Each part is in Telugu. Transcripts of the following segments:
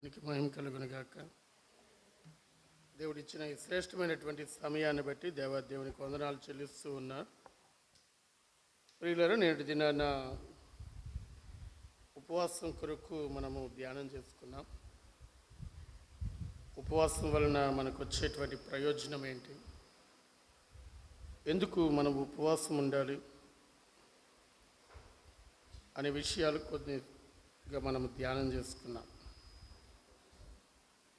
నీకు మహిమ కలుగునుగాక. దేవుడిచ్చిన ఈ శ్రేష్టమైనటువంటి సమయాన్ని బట్టి దేవాదేవునికి వందనాలు చెల్లిస్తూ ఉన్నారు. ప్రియులారా, నేటి దినాన ఉపవాసం కొరకు మనము ధ్యానం చేసుకున్నాం. ఉపవాసం వలన మనకు వచ్చేటువంటి ప్రయోజనం ఏంటి, ఎందుకు మనం ఉపవాసం ఉండాలి అనే విషయాలు కొద్దిగా మనము ధ్యానం చేసుకున్నాం.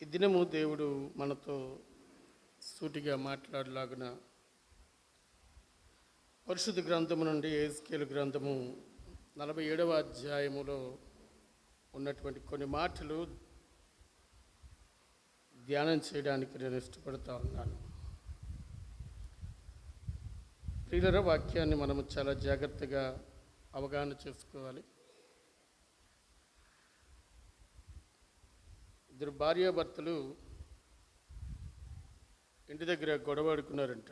ఈ దినము దేవుడు మనతో సూటిగా మాట్లాడలాగున పరిశుద్ధ గ్రంథము నుండి యెహెజ్కేలు గ్రంథము 47వ అధ్యాయములో ఉన్నటువంటి కొన్ని మాటలు ధ్యానం చేయడానికి నేను ఇష్టపడుతూ ఉన్నాను. ప్రియుల వాక్యాన్ని మనము చాలా జాగ్రత్తగా అవగాహన చేసుకోవాలి. ఇద్దరు భార్యాభర్తలు ఇంటి దగ్గర గొడవాడుకున్నారంట.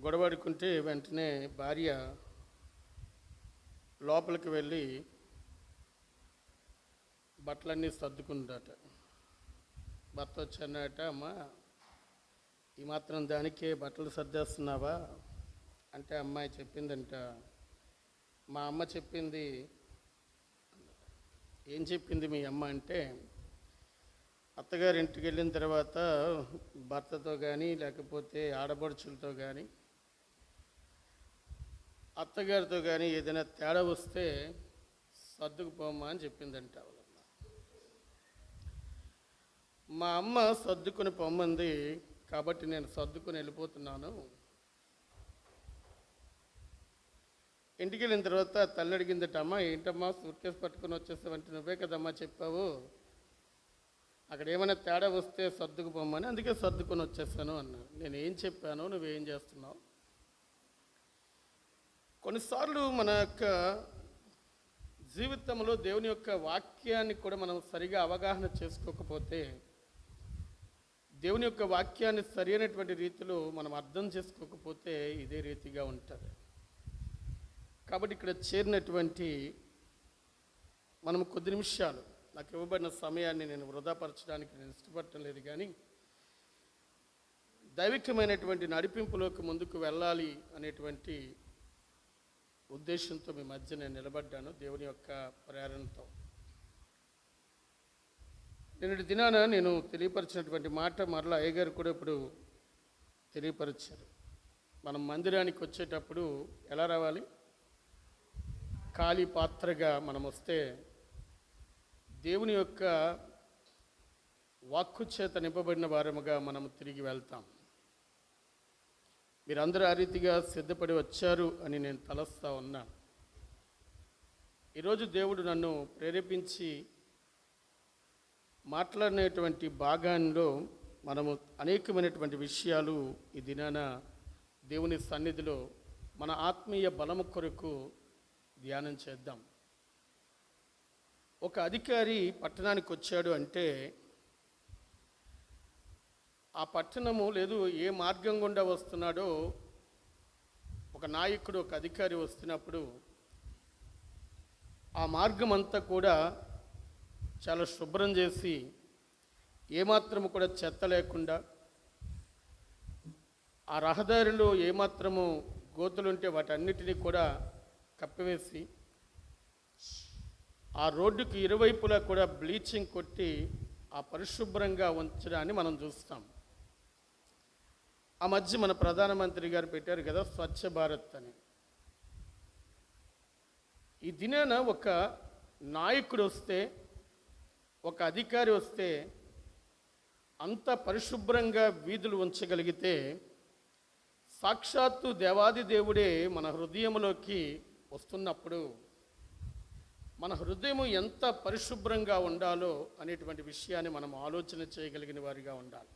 గొడవాడుకుంటే వెంటనే భార్య లోపలికి వెళ్ళి బట్టలన్నీ సర్దుకుందట. భర్త వచ్చానట, అమ్మ ఈ మాత్రం దానికే బట్టలు సర్దేస్తున్నావా అంటే అమ్మాయి చెప్పిందంట, మా అమ్మ చెప్పింది. ఏం చెప్పింది మీ అమ్మ అంటే, అత్తగారి ఇంటికి వెళ్ళిన తర్వాత భర్తతో కానీ లేకపోతే ఆడపడుచులతో కానీ అత్తగారితో కానీ ఏదైనా తేడా వస్తే సర్దుకుపోమ్మా అని చెప్పిందంట వాళ్ళమ్మ. మా అమ్మ సర్దుకుని పొమ్మంది కాబట్టి నేను సర్దుకుని వెళ్ళిపోతున్నాను. ఇంటికి వెళ్ళిన తర్వాత తల్లి అడిగిందట, అమ్మ ఏంటమ్మా సూట్ కేసు పట్టుకుని వచ్చేసావంటే నువ్వే కదమ్మా చెప్పావు, అక్కడ ఏమైనా తేడా వస్తే సర్దుకుపోమ్మని, అందుకే సర్దుకొని వచ్చేసాను అన్నాను. నేను ఏం చెప్పాను, నువ్వేం చేస్తున్నావు? కొన్నిసార్లు మన యొక్క జీవితంలో దేవుని యొక్క వాక్యాన్ని కూడా మనం సరిగా అవగాహన చేసుకోకపోతే, దేవుని యొక్క వాక్యాన్ని సరైనటువంటి రీతిలో మనం అర్థం చేసుకోకపోతే ఇదే రీతిగా ఉంటుంది. కాబట్టి ఇక్కడ చేరినటువంటి మనం కొద్ది నిమిషాలు, నాకు ఇవ్వబడిన సమయాన్ని నేను వృధాపరచడానికి నేను ఇష్టపడటం లేదు, కానీ దైవికమైనటువంటి నడిపింపులోకి ముందుకు వెళ్ళాలి అనేటువంటి ఉద్దేశంతో మీ మధ్య నేను నిలబడ్డాను, దేవుని యొక్క ప్రేరణతో. నిన్నటి దినాన నేను తెలియపరిచినటువంటి మాట మరలా అయ్యగారు కూడా ఇప్పుడు తెలియపరిచారు. మనం మందిరానికి వచ్చేటప్పుడు ఎలా రావాలి? ఖాళీ పాత్రగా మనం వస్తే దేవుని యొక్క వాక్కు చేత నింపబడిన వారముగా మనం తిరిగి వెళ్తాం. మీరందరూ ఆ రీతిగా సిద్ధపడి వచ్చారు అని నేను తలస్తా ఉన్నాను. ఈరోజు దేవుడు నన్ను ప్రేరేపించి మాట్లాడినటువంటి భాగాల్లో మనము అనేకమైనటువంటి విషయాలు ఈ దినాన దేవుని సన్నిధిలో మన ఆత్మీయ బలము కొరకు ధ్యానం చేద్దాం. ఒక అధికారి పట్టణానికి వచ్చాడు అంటే ఆ పట్టణము లేదు ఏ మార్గం గుండా వస్తున్నాడో, ఒక నాయకుడు ఒక అధికారి వస్తున్నప్పుడు ఆ మార్గం అంతా కూడా చాలా శుభ్రం చేసి ఏమాత్రము కూడా చెత్త లేకుండా, ఆ రహదారిలో ఏమాత్రము గోతులుంటే వాటన్నిటినీ కూడా కప్పివేసి, ఆ రోడ్డుకి ఇరువైపులా కూడా బ్లీచింగ్ కొట్టి ఆ పరిశుభ్రంగా ఉంచడాన్ని మనం చూస్తాం. ఆ మధ్య మన ప్రధానమంత్రి గారు పెట్టారు కదా స్వచ్ఛ భారత్ అని. ఈ దినాన ఒక నాయకుడు వస్తే, ఒక అధికారి వస్తే అంత పరిశుభ్రంగా వీధులు ఉంచగలిగితే, సాక్షాత్తు దేవాది దేవుడే మన హృదయంలోకి వస్తున్నప్పుడు మన హృదయం ఎంత పరిశుభ్రంగా ఉండాలో అనేటువంటి విషయాన్ని మనం ఆలోచన చేయగలిగిన వారిగా ఉండాలి.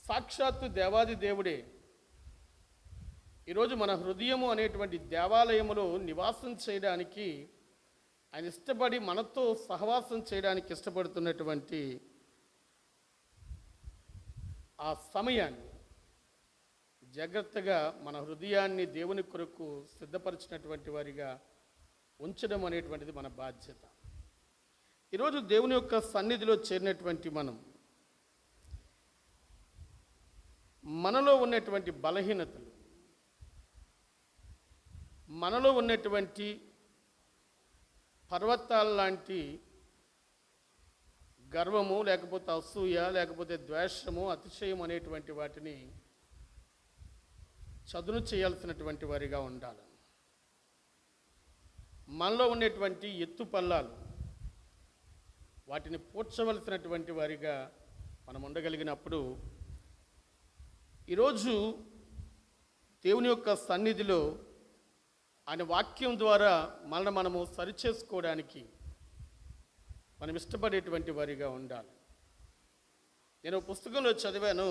సాక్షాత్తు దేవాది దేవుడే ఈరోజు మన హృదయము అనేటువంటి దేవాలయములో నివాసం చేయడానికి ఆయన ఇష్టపడి మనతో సహవాసం చేయడానికి ఇష్టపడుతున్నటువంటి ఆ సమయాన్ని జాగ్రత్తగా మన హృదయాన్ని దేవుని కొరకు సిద్ధపరిచినటువంటి వారిగా ఉంచడం అనేటువంటిది మన బాధ్యత. ఈరోజు దేవుని యొక్క సన్నిధిలో చేరినటువంటి మనలో ఉన్నటువంటి బలహీనతలు, మనలో ఉన్నటువంటి పర్వతాల లాంటి గర్వము, లేకపోతే అసూయ, లేకపోతే ద్వేషము, అతిశయం అనేటువంటి వాటిని చదును చేయాల్సినటువంటి వారిగా ఉండాలి. మనలో ఉండేటువంటి ఎత్తుపల్లాలు వాటిని పూడ్చవలసినటువంటి వారిగా మనం ఉండగలిగినప్పుడు ఈరోజు దేవుని యొక్క సన్నిధిలో ఆయన వాక్యం ద్వారా మనము సరిచేసుకోవడానికి మనం ఇష్టపడేటువంటి వారిగా ఉండాలి. నేను పుస్తకంలో చదివాను,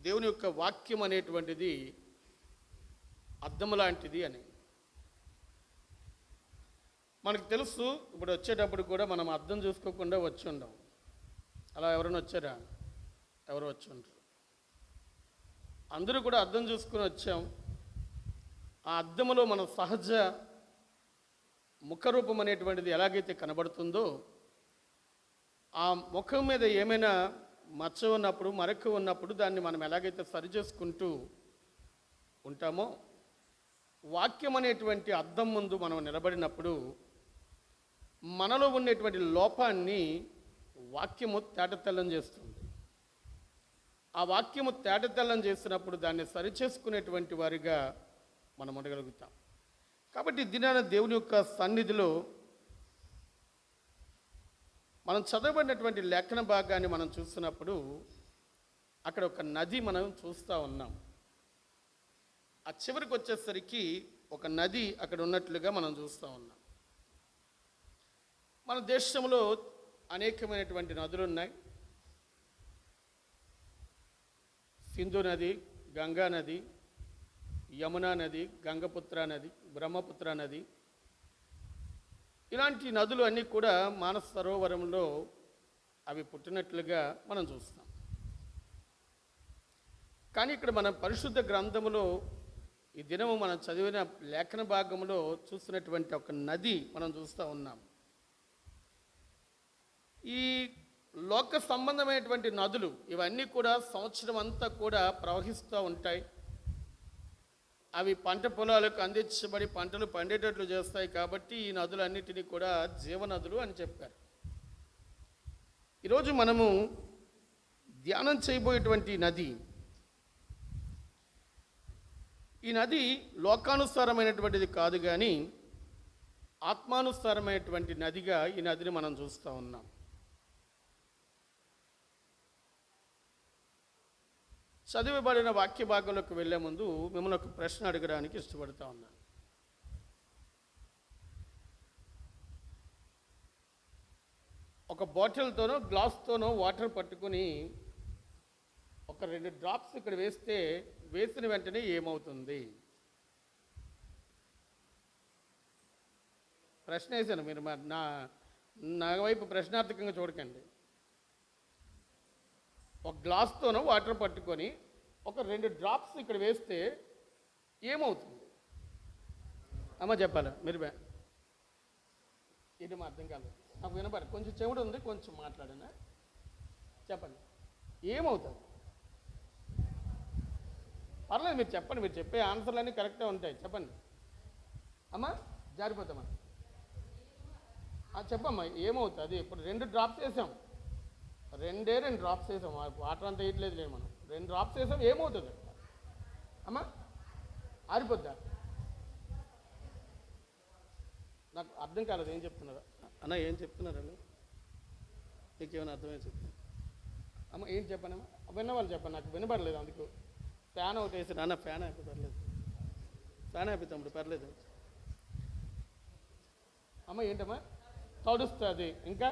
దేవుని యొక్క వాక్యం అనేటువంటిది అద్దం లాంటిది అని. మనకు తెలుసు, ఇప్పుడు వచ్చేటప్పుడు కూడా మనం అద్దం చూసుకోకుండా వచ్చి ఉండం. అలా ఎవరైనా వచ్చారా? ఎవరు వచ్చి ఉండరు. అందరూ కూడా అద్దం చూసుకుని వచ్చాం. ఆ అద్దములో మన సహజ ముఖరూపం అనేటువంటిది ఎలాగైతే కనబడుతుందో, ఆ ముఖం మీద ఏమైనా మచ్చ ఉన్నప్పుడు, మరక ఉన్నప్పుడు దాన్ని మనం ఎలాగైతే సరిచేసుకుంటూ ఉంటామో, వాక్యం అనేటువంటి అద్దం ముందు మనం నిలబడినప్పుడు మనలో ఉండేటువంటి లోపాన్ని వాక్యము తేటతెల్లం చేస్తుంది. ఆ వాక్యము తేటతెల్లం చేసినప్పుడు దాన్ని సరిచేసుకునేటువంటి వారిగా మనం ఉండగలుగుతాం. కాబట్టి దినాన దేవుని యొక్క సన్నిధిలో మనం చదవబడినటువంటి లేఖన భాగాన్ని మనం చూస్తున్నప్పుడు అక్కడ ఒక నది మనం చూస్తూ ఉన్నాం. ఆ చివరికి వచ్చేసరికి ఒక నది అక్కడ ఉన్నట్లుగా మనం చూస్తూ ఉన్నాం. మన దేశంలో అనేకమైనటువంటి నదులు ఉన్నాయి. సింధు నది, గంగా నది, యమునా నది, గంగపుత్ర నది, బ్రహ్మపుత్ర నది, ఇలాంటి నదులు అన్నీ కూడా మానస సరోవరంలో అవి పుట్టినట్లుగా మనం చూస్తాం. కానీ ఇక్కడ మన పరిశుద్ధ గ్రంథములో ఈ దినము మనం చదివిన లేఖన భాగంలో చూస్తున్నటువంటి ఒక నది మనం చూస్తూ ఉన్నాం. ఈ లోక సంబంధమైనటువంటి నదులు ఇవన్నీ కూడా సంవత్సరం అంతా కూడా ప్రవహిస్తూ ఉంటాయి. అవి పంట పొలాలకు అందించబడి పంటలు పండేటట్లు చేస్తాయి. కాబట్టి ఈ నదులన్నిటినీ కూడా జీవనదులు అని చెప్పారు. ఈరోజు మనము ధ్యానం చేయబోయేటువంటి నది, ఈ నది లోకానుసారమైనటువంటిది కాదు, కానీ ఆత్మానుసారమైనటువంటి నదిగా ఈ నదిని మనం చూస్తూ ఉన్నాం. చదివబడిన వాక్య భాగంలోకి వెళ్ళే ముందు మిమ్మల్ని ఒక ప్రశ్న అడగడానికి ఇష్టపడుతూ ఉన్నాను. ఒక బాటిల్తోనో గ్లాస్తోనో వాటర్ పట్టుకుని ఒక 2 డ్రాప్స్ ఇక్కడ వేస్తే వేసిన వెంటనే ఏమవుతుంది? ప్రశ్న వేసాను, మీరు నా వైపు ప్రశ్నార్థకంగా చూడకండి. ఒక గ్లాస్తోనో వాటర్ పట్టుకొని ఒక 2 డ్రాప్స్ ఇక్కడ వేస్తే ఏమవుతుంది? అమ్మ చెప్పాలా? మీరు ఇది మా అర్థం కాలేదు, నాకు వినపడ, కొంచెం చెవుడు ఉంది, కొంచెం మాట్లాడనా, చెప్పండి. ఏమవుతుంది? పర్లేదు, మీరు చెప్పండి. మీరు చెప్పే ఆన్సర్లన్నీ కరెక్ట్గా ఉంటాయి, చెప్పండి. అమ్మా జారిపోతామా? చెప్పమ్మా, ఏమవుతుంది? అది ఇప్పుడు 2 డ్రాప్స్ వేసాం, 2 డ్రాప్స్ వేసాం, వాటర్ అంతా వేయట్లేదు లేదు, మనం 2 డ్రాప్స్ వేసాం, ఏమవుతుంది అమ్మా? ఆరిపోద్దా? నాకు అర్థం కాలేదు, ఏం చెప్తున్నారు అన్న? ఏం చెప్తున్నారండి? నీకేమైనా అర్థమే చెప్తాను అమ్మ, ఏం చెప్పానమ్మా? విన్నవాళ్ళు చెప్పండి, నాకు వినపడలేదు, అందుకు ఫ్యాన్ ఒకటి వేసి నాన్న ఫ్యాన్ అయిపోయి పర్లేదు, ఫ్యాన్ అయిపోతాం పర్లేదు. అమ్మ ఏంటమ్మా? తడుస్తుంది. ఇంకా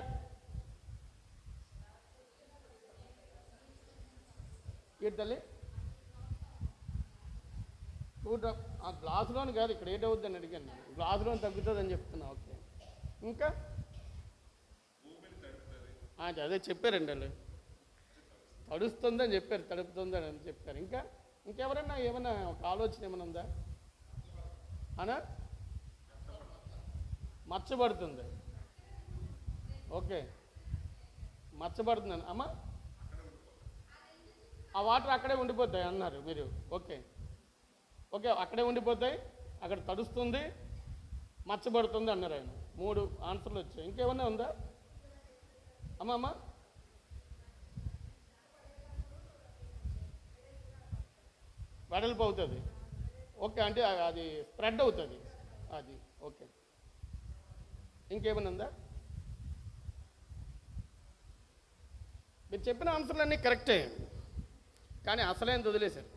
ఏంటి తల్లి? 2 డ్రాప్ ఆ గ్లాసులోని కాదు, ఇక్కడ ఏటవుద్దని అడిగాను నేను. గ్లాసులోని తగ్గుతుందని చెప్తున్నా. ఓకే, ఇంకా అదే చెప్పారండి వాళ్ళు, తడుస్తుందని చెప్పారు, తడుపుతుందని అని చెప్పారు. ఇంకెవరన్నా ఏమన్నా ఒక ఆలోచన ఏమైనా ఉందా అనా? మచ్చబడుతుంది. ఓకే, మచ్చబడుతుందని అమ్మ, ఆ వాటర్ అక్కడే ఉండిపోతాయి అన్నారు మీరు. ఓకే ఓకే, అక్కడే ఉండిపోతాయి, అక్కడ తడుస్తుంది, మచ్చబడుతుంది అన్నారు ఆయన. 3 ఆన్సర్లు వచ్చాయి. ఇంకేమన్నా ఉందా అమ్మ? వెడల్పు అవుతుంది. ఓకే, అంటే అది స్ప్రెడ్ అవుతుంది అది. ఓకే, ఇంకేమైనా ఉందా? మీరు చెప్పిన ఆన్సర్లన్నీ కరెక్టే, కానీ అసలేం వదిలేశారు.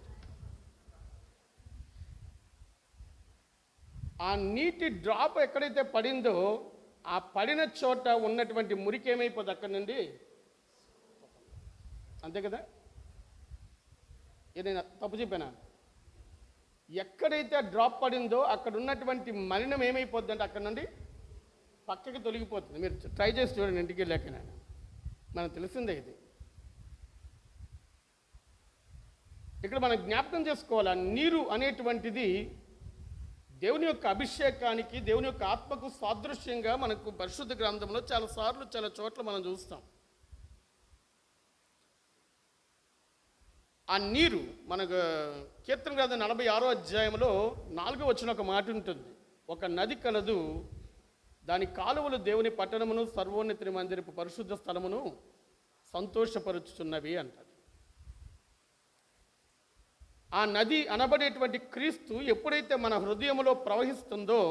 ఆ నీటి డ్రాప్ ఎక్కడైతే పడిందో ఆ పడిన చోట ఉన్నటువంటి మురికి ఏమైపోతుంది అక్కడి నుండి, అంతే కదా? ఏదైనా తప్పు చెప్పానా? ఎక్కడైతే డ్రాప్ పడిందో అక్కడ ఉన్నటువంటి మలినం ఏమైపోద్ది అంటే అక్కడ నుండి పక్కకి తొలగిపోతుంది. మీరు ట్రై చేసి చూడండి ఇంటికి వెళ్ళాక, మనకు తెలిసిందే ఇది. ఇక్కడ మనం జ్ఞాపకం చేసుకోవాలి, నీరు అనేటువంటిది దేవుని యొక్క అభిషేకానికి, దేవుని యొక్క ఆత్మకు సాదృశ్యంగా మనకు పరిశుద్ధ గ్రంథంలో చాలాసార్లు చాలా చోట్ల మనం చూస్తాం. ఆ నీరు మనకు కీర్తన గ్రంథం 46వ అధ్యాయంలో 4వ వచనం ఒక మాట ఉంటుంది. ఒక నది కలదు, దాని కాలువలు దేవుని పట్టణమును సర్వోన్నతి మందిరపు పరిశుద్ధ స్థలమును సంతోషపరుచుచున్నవి అంటారు. ఆ నది అనబడేటువంటి క్రీస్తు ఎప్పుడైతే మన హృదయంలో ప్రవహిస్తుందో,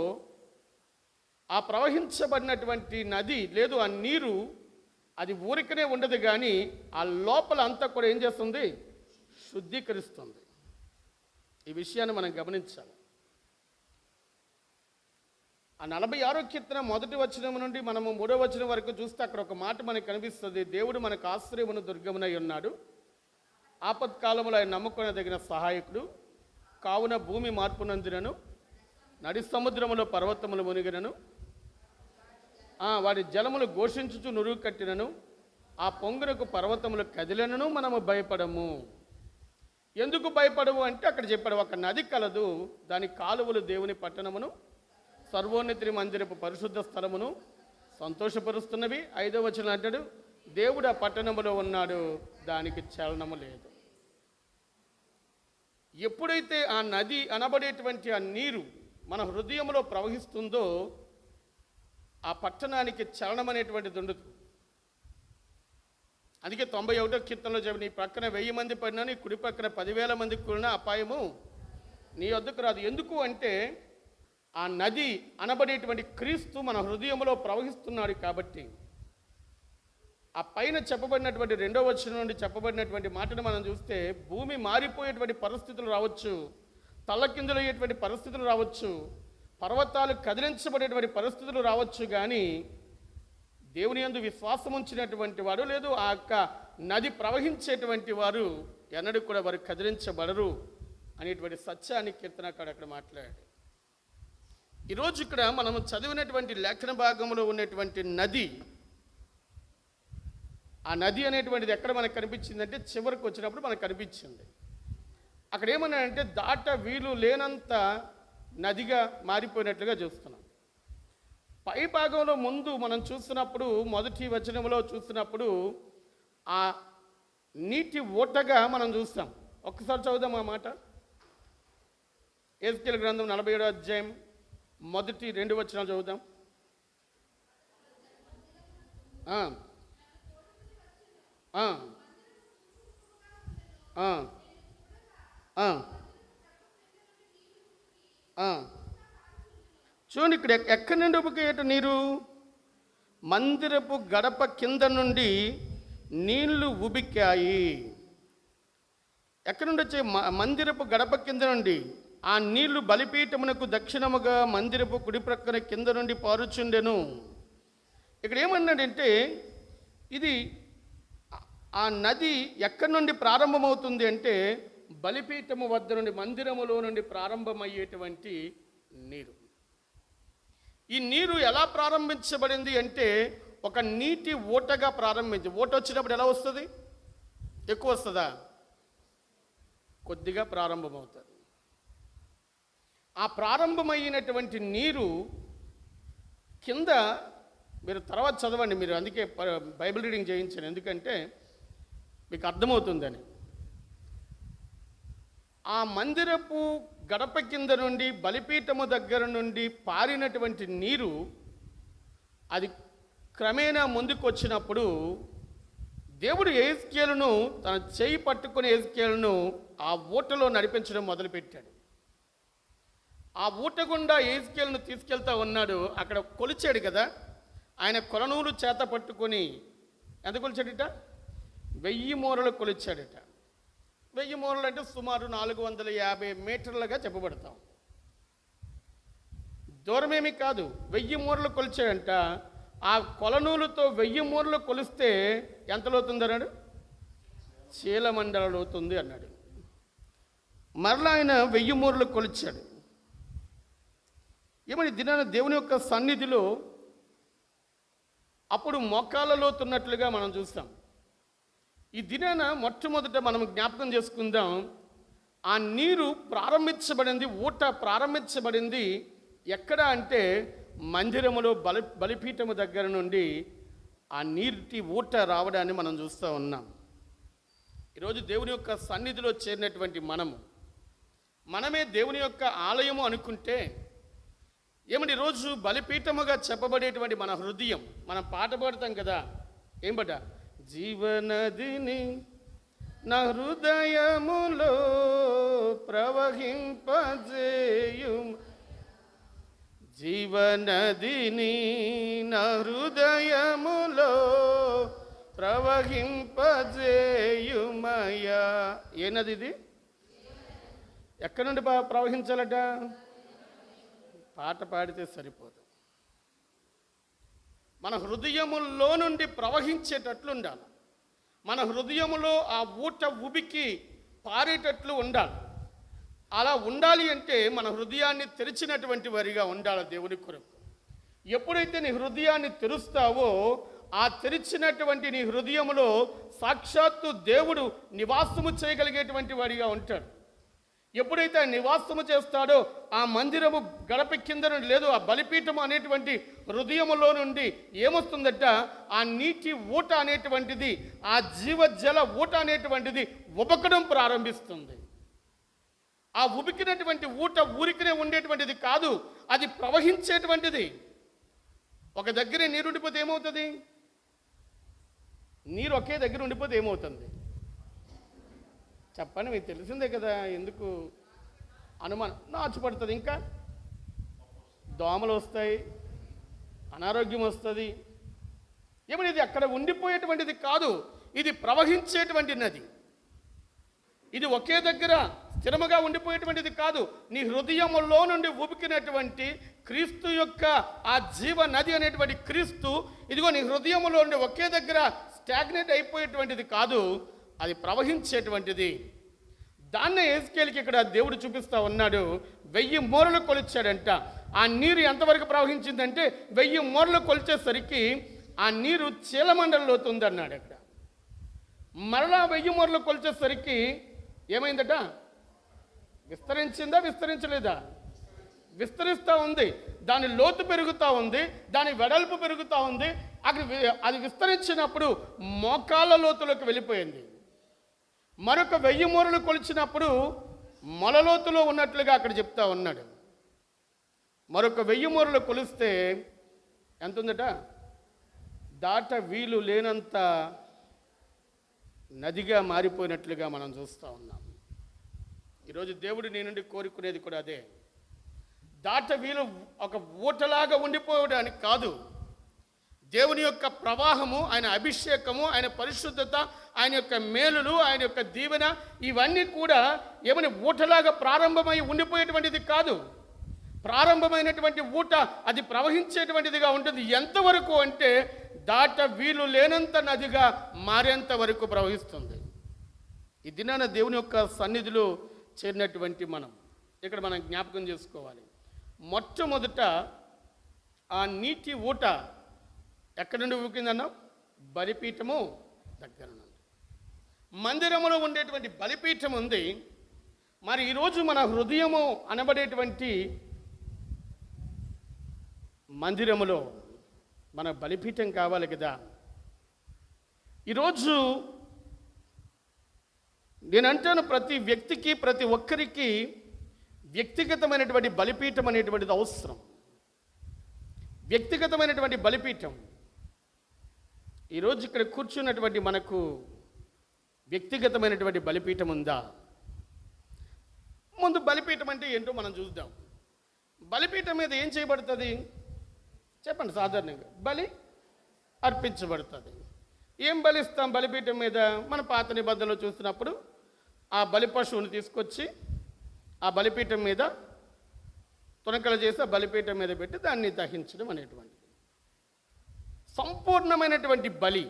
ఆ ప్రవహించబడినటువంటి నది లేదు ఆ నీరు అది ఊరికనే ఉండదు, కానీ ఆ లోపల అంతా కూడా ఏం చేస్తుంది, శుద్ధీకరిస్తుంది. ఈ విషయాన్ని మనం గమనించాలి. ఆ 46వ కీర్తన 1వ వచనం నుండి మనము 3వ వచనం వరకు చూస్తే అక్కడ ఒక మాట మనకు కనిపిస్తుంది. దేవుడు మనకు ఆశ్రయమును దుర్గమునై ఉన్నాడు, ఆపత్కాలంలో ఆయన నమ్ముకొనదగిన సహాయకుడు, కావున భూమి మార్పునందునను నడి సముద్రములో పర్వతములు మునిగినను వాడి జలములు ఘోషించుచు నురుగు కట్టినను ఆ పొంగునకు పర్వతములు కదిలినను మనము భయపడము. ఎందుకు భయపడము అంటే అక్కడ చెప్పాడు, ఒక నది కలదు, దాని కాలువలు దేవుని పట్టణమును సర్వోన్నతి మందిరపు పరిశుద్ధ స్థలమును సంతోషపరుస్తున్నవి. 5వ వచనం అంటాడు, దేవుడు ఆ పట్టణములో ఉన్నాడు, దానికి చలనము లేదు. ఎప్పుడైతే ఆ నది అనబడేటువంటి ఆ నీరు మన హృదయంలో ప్రవహిస్తుందో ఆ పట్టణానికి చలనం అనేటువంటిది ఉండదు. అందుకే 91వ కీర్తనలో చెప్పి, నీ పక్కన 1000 మంది పడినా, నీ కుడి పక్కన 10,000 మందికి కూడిన అపాయము నీ వద్దకు రాదు. ఎందుకు అంటే ఆ నది అనబడేటువంటి క్రీస్తు మన హృదయంలో ప్రవహిస్తున్నాడు కాబట్టి. ఆ పైన చెప్పబడినటువంటి 2వ వచనం నుండి చెప్పబడినటువంటి మాటను మనం చూస్తే, భూమి మారిపోయేటువంటి పరిస్థితులు రావచ్చు, తల్లకిందులయ్యేటువంటి పరిస్థితులు రావచ్చు, పర్వతాలు కదిలించబడేటువంటి పరిస్థితులు రావచ్చు, కానీ దేవుని యందు విశ్వాసం ఉంచినటువంటి వాడు లేదు ఆ యొక్క నది ప్రవహించేటువంటి వారు ఎన్నడూ కూడా వారు కదిలించబడరు అనేటువంటి సత్యాన్ని కీర్తనకారుడు అక్కడ మాట్లాడాడు. ఈరోజు ఇక్కడ మనం చదివినటువంటి లేఖన భాగంలో ఉన్నటువంటి నది, ఆ నది అనేటువంటిది ఎక్కడ మనకు కనిపించిందంటే చివరికి వచ్చినప్పుడు మనకు కనిపించింది. అక్కడ ఏమన్నాడంటే దాట వీలు లేనంత నదిగా మారిపోయినట్లుగా చూస్తున్నాం. పై భాగంలో ముందు మనం చూసినప్పుడు, మొదటి వచనంలో చూసినప్పుడు ఆ నీటి ఓటగా మనం చూస్తాం. ఒక్కసారి చదువుదాం ఆ మాట. ఎహెజ్కేలు గ్రంథం 47వ అధ్యాయం 1-2 వచనాలు చదువుదాం. చూడండి, ఇక్కడ ఎక్కడి నుండి ఉబికేట నీరు, మందిరపు గడప కింద నుండి నీళ్లు ఉబికాయి. ఎక్కడి నుండి వచ్చే? మందిరపు గడప కింద నుండి. ఆ నీళ్లు బలిపీఠమునకు దక్షిణముగా మందిరపు కుడి ప్రక్కన కింద నుండి పారుచుండెను. ఇక్కడ ఏమన్నాడంటే, ఇది ఆ నది ఎక్కడి నుండి ప్రారంభమవుతుంది అంటే బలిపీఠము వద్ద నుండి, మందిరములో నుండి ప్రారంభమయ్యేటువంటి నీరు. ఈ నీరు ఎలా ప్రారంభించబడింది అంటే ఒక నీటి ఓటగా ప్రారంభించి, ఓట వచ్చినప్పుడు ఎలా వస్తుంది? ఎక్కువ వస్తుందా? కొద్దిగా ప్రారంభమవుతుంది. ఆ ప్రారంభమైనటువంటి నీరు కింద మీరు తర్వాత చదవండి, మీరు అందుకే బైబిల్ రీడింగ్ చేయించాను, ఎందుకంటే మీకు అర్థమవుతుందని. ఆ మందిరపు గడప కింద నుండి బలిపీఠము దగ్గర నుండి పారినటువంటి నీరు అది క్రమేణా ముందుకు వచ్చినప్పుడు దేవుడు యెహెజ్కేలును తన చేయి పట్టుకుని యెహెజ్కేలును ఆ ఊటలో నడిపించడం మొదలుపెట్టాడు. ఆ ఊట గుండా యెహెజ్కేలును తీసుకెళ్తా ఉన్నాడు. అక్కడ కొలిచాడు కదా, ఆయన కొలనూలు చేత పట్టుకొని ఎంత కొలిచాడట? 1000 మూరలు కొలిచాడట. 1000 మూరలు అంటే సుమారు 450 మీటర్లుగా చెప్పబడతాం. దూరమేమి కాదు, 1000 మూరలు కొలిచాడంట. ఆ కొలనూలుతో 1000 మూరలు కొలిస్తే ఎంత లోతుంది అన్నాడు? చీలమండల లోతుంది అన్నాడు. మరలా ఆయన 1000 మూరలు కొలిచాడు. ఏమని దినాన దేవుని యొక్క సన్నిధిలో అప్పుడు మోకాళ్ళ లోతున్నట్లుగా మనం చూస్తాం. ఈ దినాన మొట్టమొదట మనం జ్ఞాపకం చేసుకుందాం, ఆ నీరు ప్రారంభించబడింది, ఊట ప్రారంభించబడింది ఎక్కడ అంటే మందిరములో బలిపీఠము దగ్గర నుండి ఆ నీటి ఊట రావడాన్ని మనం చూస్తూ ఉన్నాం. ఈరోజు దేవుని యొక్క సన్నిధిలో చేరినటువంటి మనమే దేవుని యొక్క ఆలయము అనుకుంటే ఏమంటే ఈరోజు బలిపీఠముగా చెప్పబడేటువంటి మన హృదయం, మనం పాట పాడతాం కదా, ఏం పాట? జీవనదిని నా హృదయములో ప్రవహింపజేయు, జీవనదిని నా హృదయములో ప్రవహింపజేయుమయ్యా. ఏ నది ఇది? ఎక్కడి నుండి ప్రవహించాలట? పాట పాడితే సరిపోదు, మన హృదయములో నుండి ప్రవహించేటట్లు ఉండాలి. మన హృదయములో ఆ ఊట ఉబికి పారేటట్లు ఉండాలి. అలా ఉండాలి అంటే మన హృదయాన్ని తెరిచినటువంటి వారిగా ఉండాలి దేవుని కొరకు. ఎప్పుడైతే నీ హృదయాన్ని తెరుస్తావో ఆ తెరిచినటువంటి నీ హృదయములో సాక్షాత్తు దేవుడు నివాసము చేయగలిగేటువంటి వాడిగా ఉంటాడు. ఎప్పుడైతే ఆయన నివాసము చేస్తాడో ఆ మందిరము గడప కింద నుండి లేదు, ఆ బలిపీఠము అనేటువంటి హృదయములో నుండి ఏమొస్తుందట? ఆ నీటి ఊట అనేటువంటిది, ఆ జీవజల ఊట అనేటువంటిది ఉబకడం ప్రారంభిస్తుంది. ఆ ఉబికినటువంటి ఊట ఊరికినే ఉండేటువంటిది కాదు, అది ప్రవహించేటువంటిది. ఒక దగ్గరే నీరు ఉండిపోతే ఏమవుతుంది? నీరు ఒకే దగ్గర ఉండిపోతే ఏమవుతుంది చెప్పండి, మీకు తెలిసిందే కదా. ఎందుకు అనుమానం? నాచుపడుతుంది, ఇంకా దోమలు వస్తాయి, అనారోగ్యం వస్తుంది. ఏమని ఇది అక్కడ ఉండిపోయేటువంటిది కాదు, ఇది ప్రవహించేటువంటి నది. ఇది ఒకే దగ్గర స్థిరముగా ఉండిపోయేటువంటిది కాదు. నీ హృదయములో నుండి ఉబికినటువంటి క్రీస్తు యొక్క ఆ జీవ నది అనేటువంటి క్రీస్తు ఇదిగో నీ హృదయములో నుండి ఒకే దగ్గర స్టాగ్నేట్ అయిపోయేటువంటిది కాదు, అది ప్రవహించేటువంటిది. దాన్నే యెహెజ్కేలుకి ఇక్కడ దేవుడు చూపిస్తూ ఉన్నాడు. 1000 మూరలు కొలిచాడంట. ఆ నీరు ఎంతవరకు ప్రవహించిందంటే 1000 మూరలు కొలిచేసరికి ఆ నీరు చీలమండలంలో ఉందన్నాడు. అక్కడ మరలా 1000 మూరలు కొలిచేసరికి ఏమైందట? విస్తరించిందా? విస్తరించలేదా? విస్తరిస్తూ ఉంది. దాని లోతు పెరుగుతూ ఉంది, దాని వెడల్పు పెరుగుతూ ఉంది. అక్కడ అది విస్తరించినప్పుడు మోకాళ్ళ లోతులోకి వెళ్ళిపోయింది. మరొక 1000 మూరలు కొలిచినప్పుడు మొలలోతులో ఉన్నట్లుగా అక్కడ చెప్తా ఉన్నాడు. మరొక 1000 మూరలు కొలిస్తే ఎంత ఉందట? దాట వీలు లేనంత నదిగా మారిపోయినట్లుగా మనం చూస్తూ ఉన్నాం. ఈరోజు దేవుడు నీ నుండి కోరుకునేది కూడా అదే. దాట వీలు ఒక ఊటలాగా ఉండిపోవడానికి కాదు, దేవుని యొక్క ప్రవాహము, ఆయన అభిషేకము, ఆయన పరిశుద్ధత, ఆయన యొక్క మేలులు, ఆయన యొక్క దీవెన, ఇవన్నీ కూడా ఏమని ఊటలాగా ప్రారంభమై ఉండిపోయేటువంటిది కాదు. ప్రారంభమైనటువంటి ఊట అది ప్రవహించేటువంటిదిగా ఉంటుంది. ఎంతవరకు అంటే దాట వీలు లేనంత నదిగా మారేంత వరకు ప్రవహిస్తుంది. ఈ దినాన దేవుని యొక్క సన్నిధిలో చేరినటువంటి ఇక్కడ మనం జ్ఞాపకం చేసుకోవాలి. మొట్టమొదట ఆ నీటి ఊట ఎక్కడి నుండి ఊకిందన్నా? బలిపీఠము దగ్గర నుండి. మందిరములో ఉండేటువంటి బలిపీఠం ఉంది. మరి ఈరోజు మన హృదయము అనబడేటువంటి మందిరములో మన బలిపీఠం కావాలి కదా. ఈరోజు నేనంటాను, ప్రతి వ్యక్తికి, ప్రతి ఒక్కరికి వ్యక్తిగతమైనటువంటి బలిపీఠం అనేటువంటిది అవసరం. వ్యక్తిగతమైనటువంటి బలిపీఠం. ఈరోజు ఇక్కడ కూర్చున్నటువంటి మనకు వ్యక్తిగతమైనటువంటి బలిపీఠం ఉందా? ముందు బలిపీఠం అంటే ఏంటో మనం చూద్దాం. బలిపీఠం మీద ఏం చేయబడుతుంది చెప్పండి? సాధారణంగా బలి అర్పించబడుతుంది. ఏం బలిస్తాం బలిపీఠం మీద? మన పాత నిబంధనలు చూసినప్పుడు ఆ బలి పశువుని తీసుకొచ్చి ఆ బలిపీఠం మీద తునకలు చేసి ఆ బలిపీఠం మీద పెట్టి దాన్ని దహించడం అనేటువంటిది. సంపూర్ణమైనటువంటి బలి,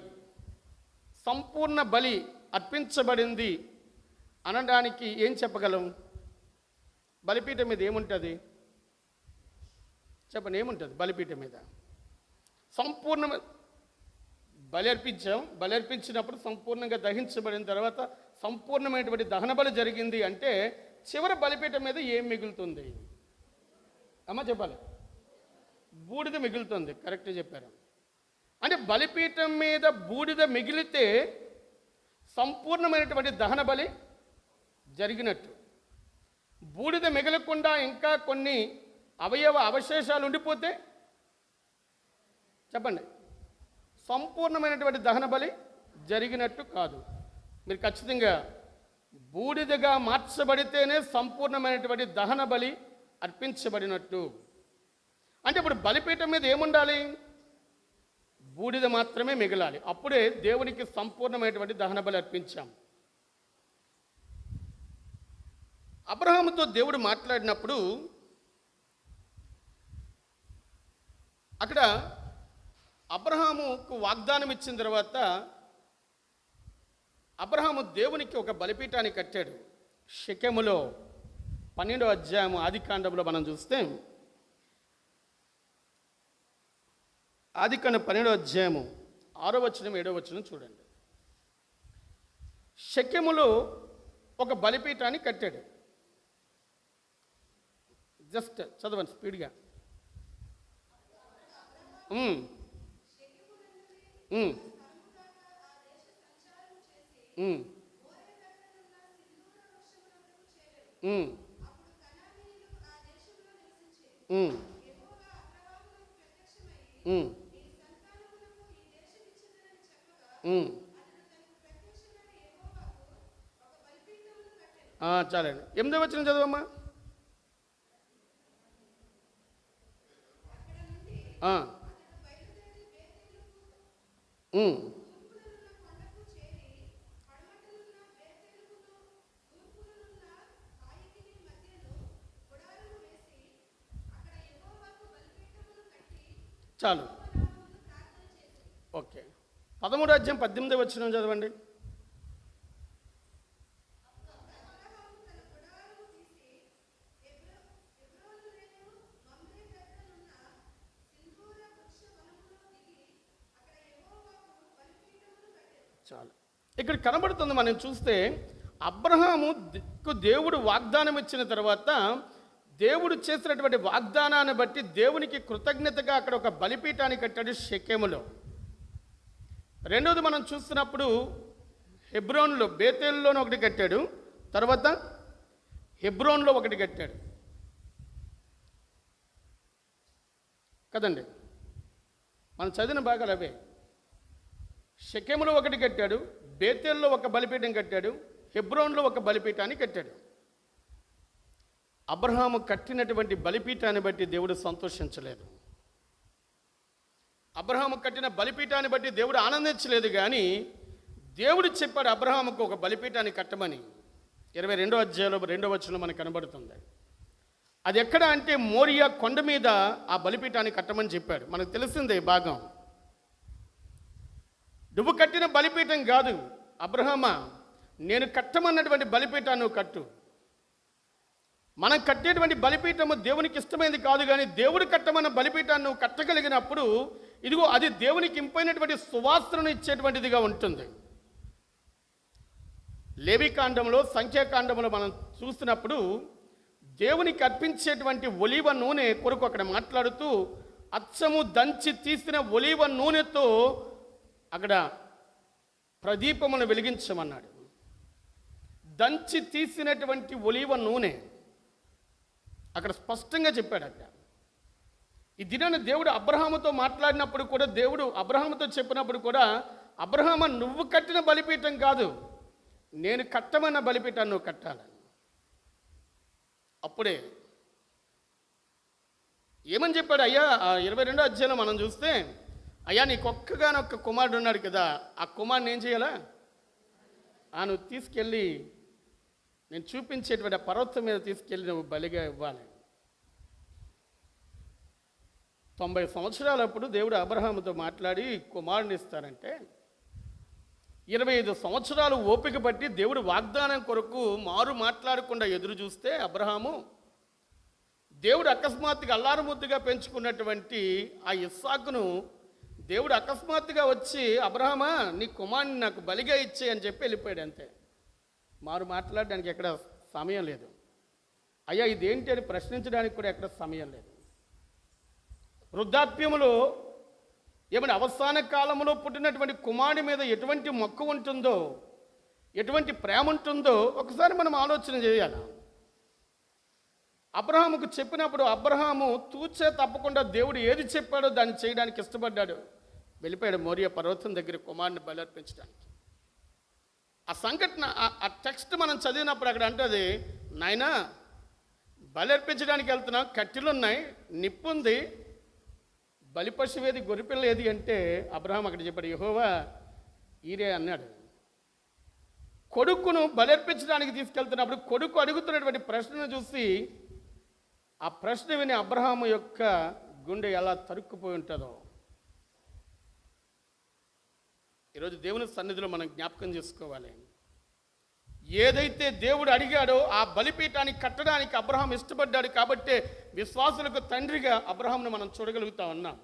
సంపూర్ణ బలి అర్పించబడింది అనడానికి ఏం చెప్పగలం? బలిపీఠం మీద ఏముంటుంది చెప్పండి? ఏముంటుంది బలిపీఠం మీద? సంపూర్ణ బలి అర్పించాం. బలి అర్పించినప్పుడు సంపూర్ణంగా దహించబడిన తర్వాత సంపూర్ణమైనటువంటి దహన బలి జరిగింది అంటే చివరి బలిపీఠం మీద ఏం మిగులుతుంది అమ్మ చెప్పాలి? బూడిద మిగులుతుంది. కరెక్ట్గా చెప్పారు. అంటే బలిపీఠం మీద బూడిద మిగిలితే సంపూర్ణమైనటువంటి దహన బలి జరిగినట్టు. బూడిద మిగలకుండా ఇంకా కొన్ని అవయవ అవశేషాలు ఉండిపోతే చెప్పండి, సంపూర్ణమైనటువంటి దహన బలి జరిగినట్టు కాదు. మీరు ఖచ్చితంగా బూడిదగా మార్చబడితేనే సంపూర్ణమైనటువంటి దహన బలి అర్పించబడినట్టు. అంటే ఇప్పుడు బలిపీఠం మీద ఏముండాలి? బూడిద మాత్రమే మిగలాలి. అప్పుడే దేవునికి సంపూర్ణమైనటువంటి దహన బలి అర్పించాం. అబ్రహాముతో దేవుడు మాట్లాడినప్పుడు అక్కడ అబ్రహాముకు వాగ్దానం ఇచ్చిన తర్వాత అబ్రహాము దేవునికి ఒక బలిపీఠాన్ని కట్టాడు. షెకెములో 12వ అధ్యాయము ఆదికాండంలో మనం చూస్తే, ఆదికాండం 12వ అధ్యాయము 6వ వచనం 7వ వచనం చూడండి. షెకెములో ఒక బలిపీఠాన్ని కట్టాడు. జస్ట్ చదవండి స్పీడ్గా. చాలండి. 8వ వచనం చదవమ్మా. చాలు. ఓకే. 13వ అధ్యాయం 18వ వచనం చదవండి. చాలు. ఇక్కడ కనబడుతుంది, మనం చూస్తే అబ్రహాముకు దేవుడు వాగ్దానం ఇచ్చిన తర్వాత దేవుడు చేసినటువంటి వాగ్దానాన్ని బట్టి దేవునికి కృతజ్ఞతగా అక్కడ ఒక బలిపీఠాన్ని కట్టాడు షెకెములో. రెండోది మనం చూస్తున్నప్పుడు హెబ్రోన్లో, బేతేలులోనూ ఒకటి కట్టాడు, తర్వాత హెబ్రోన్లో ఒకటి కట్టాడు కదండి. మనం చదివిన భాగాలు అవే. షెకెములో ఒకటి కట్టాడు, బేతేల్లో ఒక బలిపీఠం కట్టాడు, హెబ్రోన్లో ఒక బలిపీఠాన్ని కట్టాడు. అబ్రహాము కట్టినటువంటి బలిపీఠాన్ని బట్టి దేవుడు సంతోషించలేదు. అబ్రహాము కట్టిన బలిపీఠాన్ని బట్టి దేవుడు ఆనందించలేదు. కానీ దేవుడు చెప్పాడు అబ్రహాముకు ఒక బలిపీఠాన్ని కట్టమని. 22వ అధ్యాయంలో 2వ వచనం మనకు కనబడుతుంది. అది ఎక్కడ అంటే మోరియా కొండ మీద ఆ బలిపీఠాన్ని కట్టమని చెప్పాడు. మనకు తెలిసిందే ఈ భాగం. నువ్వు కట్టిన బలిపీఠం కాదు అబ్రహామా, నేను కట్టమన్నటువంటి బలిపీఠాన్ని నువ్వు కట్టు. మనం కట్టేటువంటి బలిపీఠము దేవునికి ఇష్టమైనది కాదు, కానీ దేవుడు కట్టమన్న బలిపీఠాన్ని నువ్వు కట్టగలిగినప్పుడు ఇదిగో అది దేవునికి ఇంపైనటువంటి సువాసనను ఇచ్చేటువంటిదిగా ఉంటుంది. లేవికాండంలో, సంఖ్యాకాండంలో మనం చూసినప్పుడు దేవునికి అర్పించేటువంటి ఒలీవ నూనె కొరకు అక్కడ మాట్లాడుతూ అచ్చము దంచి తీసిన ఒలీవ నూనెతో అక్కడ ప్రదీపమును వెలిగించమన్నాడు. దంచి తీసినటువంటి ఒలీవ నూనె అక్కడ స్పష్టంగా చెప్పాడు. అక్కడ ఈ దినాన దేవుడు అబ్రహాముతో మాట్లాడినప్పుడు కూడా, దేవుడు అబ్రహాముతో చెప్పినప్పుడు కూడా, అబ్రహాము నువ్వు కట్టిన బలిపీఠం కాదు, నేను కట్టమన్న బలిపీఠాన్ని నువ్వు కట్టాలి. అప్పుడే ఏమని చెప్పాడు? అయ్యా 22వ అధ్యాయంలో మనం చూస్తే, అయ్యా నీకొక్కగానొక్క కుమారుడు ఉన్నాడు కదా, ఆ కుమారుని ఏం చేయాలా? నువ్వు తీసుకెళ్ళి నేను చూపించేటువంటి ఆ పర్వతం మీద తీసుకెళ్ళి నువ్వు బలిగా ఇవ్వాలి. 90 సంవత్సరాలప్పుడు దేవుడు అబ్రహాముతో మాట్లాడి కుమారుని ఇస్తారంటే 25 సంవత్సరాలు ఓపిక పట్టి దేవుడు వాగ్దానం కొరకు మారు మాట్లాడకుండా ఎదురు చూస్తే అబ్రహాము, దేవుడు అకస్మాత్తుగా అల్లారుముద్దుగా పెంచుకున్నటువంటి ఆ ఇస్సాకును దేవుడు అకస్మాత్తుగా వచ్చి, అబ్రహామా నీ కుమారుని నాకు బలిగా ఇచ్చే అని చెప్పి వెళ్ళిపోయాడు. అంతే, మారు మాట్లాడడానికి ఎక్కడ సమయం లేదు. అయ్యా ఇదేంటి అని ప్రశ్నించడానికి కూడా ఎక్కడ సమయం లేదు. వృద్ధాప్యములో ఏమైనా అవసాన కాలంలో పుట్టినటువంటి కుమారుడి మీద ఎటువంటి మక్కువ ఉంటుందో, ఎటువంటి ప్రేమ ఉంటుందో ఒకసారి మనం ఆలోచన చేయాలి. అబ్రహాముకు చెప్పినప్పుడు అబ్రహాము తూచే తప్పకుండా దేవుడు ఏది చెప్పాడో దాన్ని చేయడానికి ఇష్టపడ్డాడు. వెళ్ళిపోయాడు మోరియా పర్వతం దగ్గర కుమారుని బలర్పించడానికి. ఆ సంఘటన, ఆ టెక్స్ట్ మనం చదివినప్పుడు అక్కడ అంటది, నాయనా బలర్పించడానికి వెళ్తున్నాం, కట్టెలు ఉన్నాయి, నిప్పు ఉంది, బలిపశువు ఏది, గొర్రెపిల్ల ఏది అంటే అబ్రహాం అక్కడ చెప్పాడు, యెహోవా ఈరే అన్నాడు. కొడుకును బలర్పించడానికి తీసుకెళ్తున్నప్పుడు కొడుకు అడుగుతున్నటువంటి ప్రశ్నను చూసి ఆ ప్రశ్న విని అబ్రహాము యొక్క గుండె ఎలా తరుక్కుపోయి ఉంటుందో ఈరోజు దేవుని సన్నిధిలో మనం జ్ఞాపకం చేసుకోవాలి. ఏదైతే దేవుడు అడిగాడో ఆ బలిపీఠాన్ని కట్టడానికి అబ్రహాం ఇష్టపడ్డాడు కాబట్టే విశ్వాసులకు తండ్రిగా అబ్రహాంను మనం చూడగలుగుతా ఉన్నాం.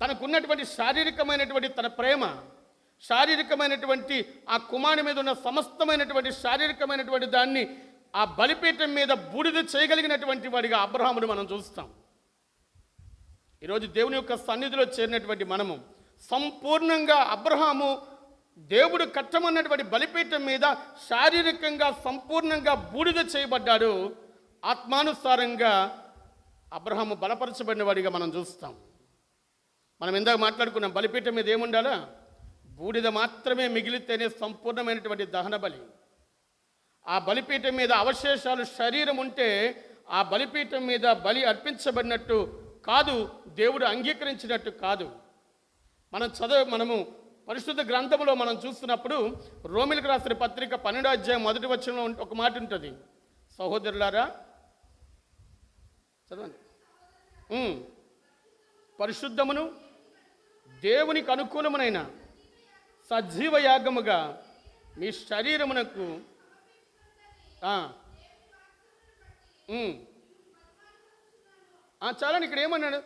తనకున్నటువంటి శారీరకమైనటువంటి తన ప్రేమ, శారీరకమైనటువంటి ఆ కుమారుని మీద ఉన్న సమస్తమైనటువంటి శారీరకమైనటువంటి దాన్ని ఆ బలిపీఠం మీద బూడిద చేయగలిగినటువంటి వాడిగా అబ్రహామును మనం చూస్తాం. ఈరోజు దేవుని యొక్క సన్నిధిలో చేరినటువంటి మనము సంపూర్ణంగా అబ్రహాము దేవుడు కట్టమన్నటువంటి బలిపీఠం మీద శారీరకంగా సంపూర్ణంగా బూడిద చేయబడ్డాడు. ఆత్మానుసారంగా అబ్రహాము బలపరచబడిన వాడిగా మనం చూస్తాం. మనం ఇందాక మాట్లాడుకున్నాం, బలిపీఠం మీద ఏముండాలా? బూడిద మాత్రమే మిగిలితేనే సంపూర్ణమైనటువంటి దహన బలి. ఆ బలిపీఠం మీద అవశేషాలు శరీరం ఉంటే ఆ బలిపీఠం మీద బలి అర్పించబడినట్టు కాదు, దేవుడు అంగీకరించినట్టు కాదు. మనము పరిశుద్ధ గ్రంథంలో మనం చూస్తున్నప్పుడు రోమిలకు రాసిన పత్రిక 12వ అధ్యాయం 1వ వచనంలో ఒక మాట ఉంటుంది, సహోదరులారా చదవండి, పరిశుద్ధమును దేవునికి అనుకూలమునైన సజీవ యాగముగా మీ శరీరమునకు చాలండి. ఇక్కడ ఏమన్నాడు?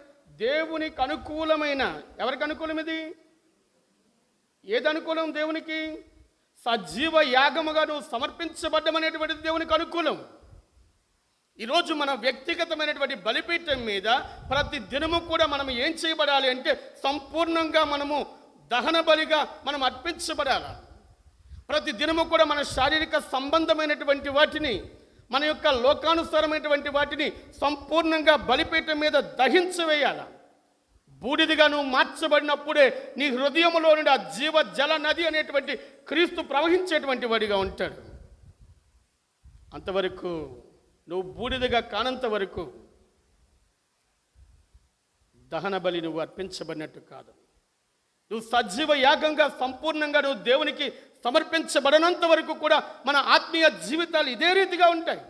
దేవునికి అనుకూలమైన, ఎవరికి అనుకూలం ఇది? ఏది అనుకూలం దేవునికి? సజీవ యాగముగా నువ్వు సమర్పించబడ్డమనేటువంటిది దేవునికి అనుకూలం. ఈరోజు మన వ్యక్తిగతమైనటువంటి బలిపీఠం మీద ప్రతి దినము కూడా మనం ఏం చేయబడాలి అంటే సంపూర్ణంగా మనము దహన బలిగా మనం అర్పించబడాలి. ప్రతి దినము కూడా మన శారీరక సంబంధమైనటువంటి వాటిని, మన యొక్క లోకానుసారమైనటువంటి వాటిని సంపూర్ణంగా బలిపీఠం మీద దహించవేయాలి. బూడిదిగా నువ్వు మార్చబడినప్పుడే నీ హృదయంలో నుండి ఆ జీవ జల నది అనేటువంటి క్రీస్తు ప్రవహించేటువంటి వాడిగా ఉంటాడు. అంతవరకు నువ్వు బూడిదగా కానంత వరకు దహన బలి నువ్వు అర్పించబడినట్టు కాదు. నువ్వు సజీవ యాగంగా సంపూర్ణంగా నువ్వు దేవునికి సమర్పించబడినంత వరకు కూడా మన ఆత్మీయ జీవితాలు ఇదే రీతిగా ఉంటాయి.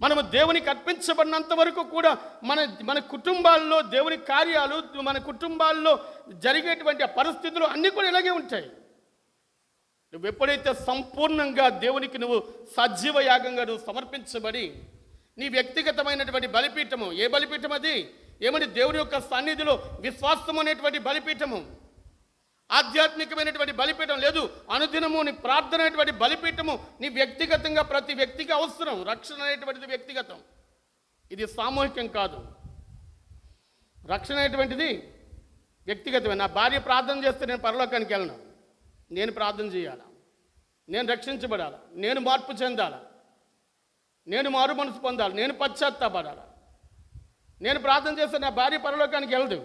మనము దేవునికి అర్పించబడినంత వరకు కూడా మన కుటుంబాల్లో దేవుని కార్యాలు, మన కుటుంబాల్లో జరిగేటువంటి పరిస్థితులు అన్నీ కూడా ఇలాగే ఉంటాయి. నువ్వు ఎప్పుడైతే సంపూర్ణంగా దేవునికి నువ్వు సజీవ యాగంగా నువ్వు సమర్పించబడి నీ వ్యక్తిగతమైనటువంటి బలిపీఠము, ఏ బలిపీఠం అది? ఏమని? దేవుని యొక్క సన్నిధిలో విశ్వాసం అనేటువంటి బలిపీఠము, ఆధ్యాత్మికమైనటువంటి బలిపీఠం లేదు, అనుదినము నీ ప్రార్థన అనేటువంటి బలిపీఠము నీ వ్యక్తిగతంగా ప్రతి వ్యక్తికి అవసరం. రక్షణ అనేటువంటిది వ్యక్తిగతం, ఇది సామూహికం కాదు. రక్షణ అనేటువంటిది వ్యక్తిగతమే. నా భార్య ప్రార్థన చేస్తే నేను పరలోకానికి వెళ్ళను. నేను ప్రార్థన చేయాలా, నేను రక్షించబడాలా, నేను మార్పు చెందాలా, నేను మారు మనసు పొందాలి, నేను పశ్చాత్తాపడాలా. నేను ప్రార్థన చేస్తే నా భార్య పరలోకానికి వెళ్ళదు.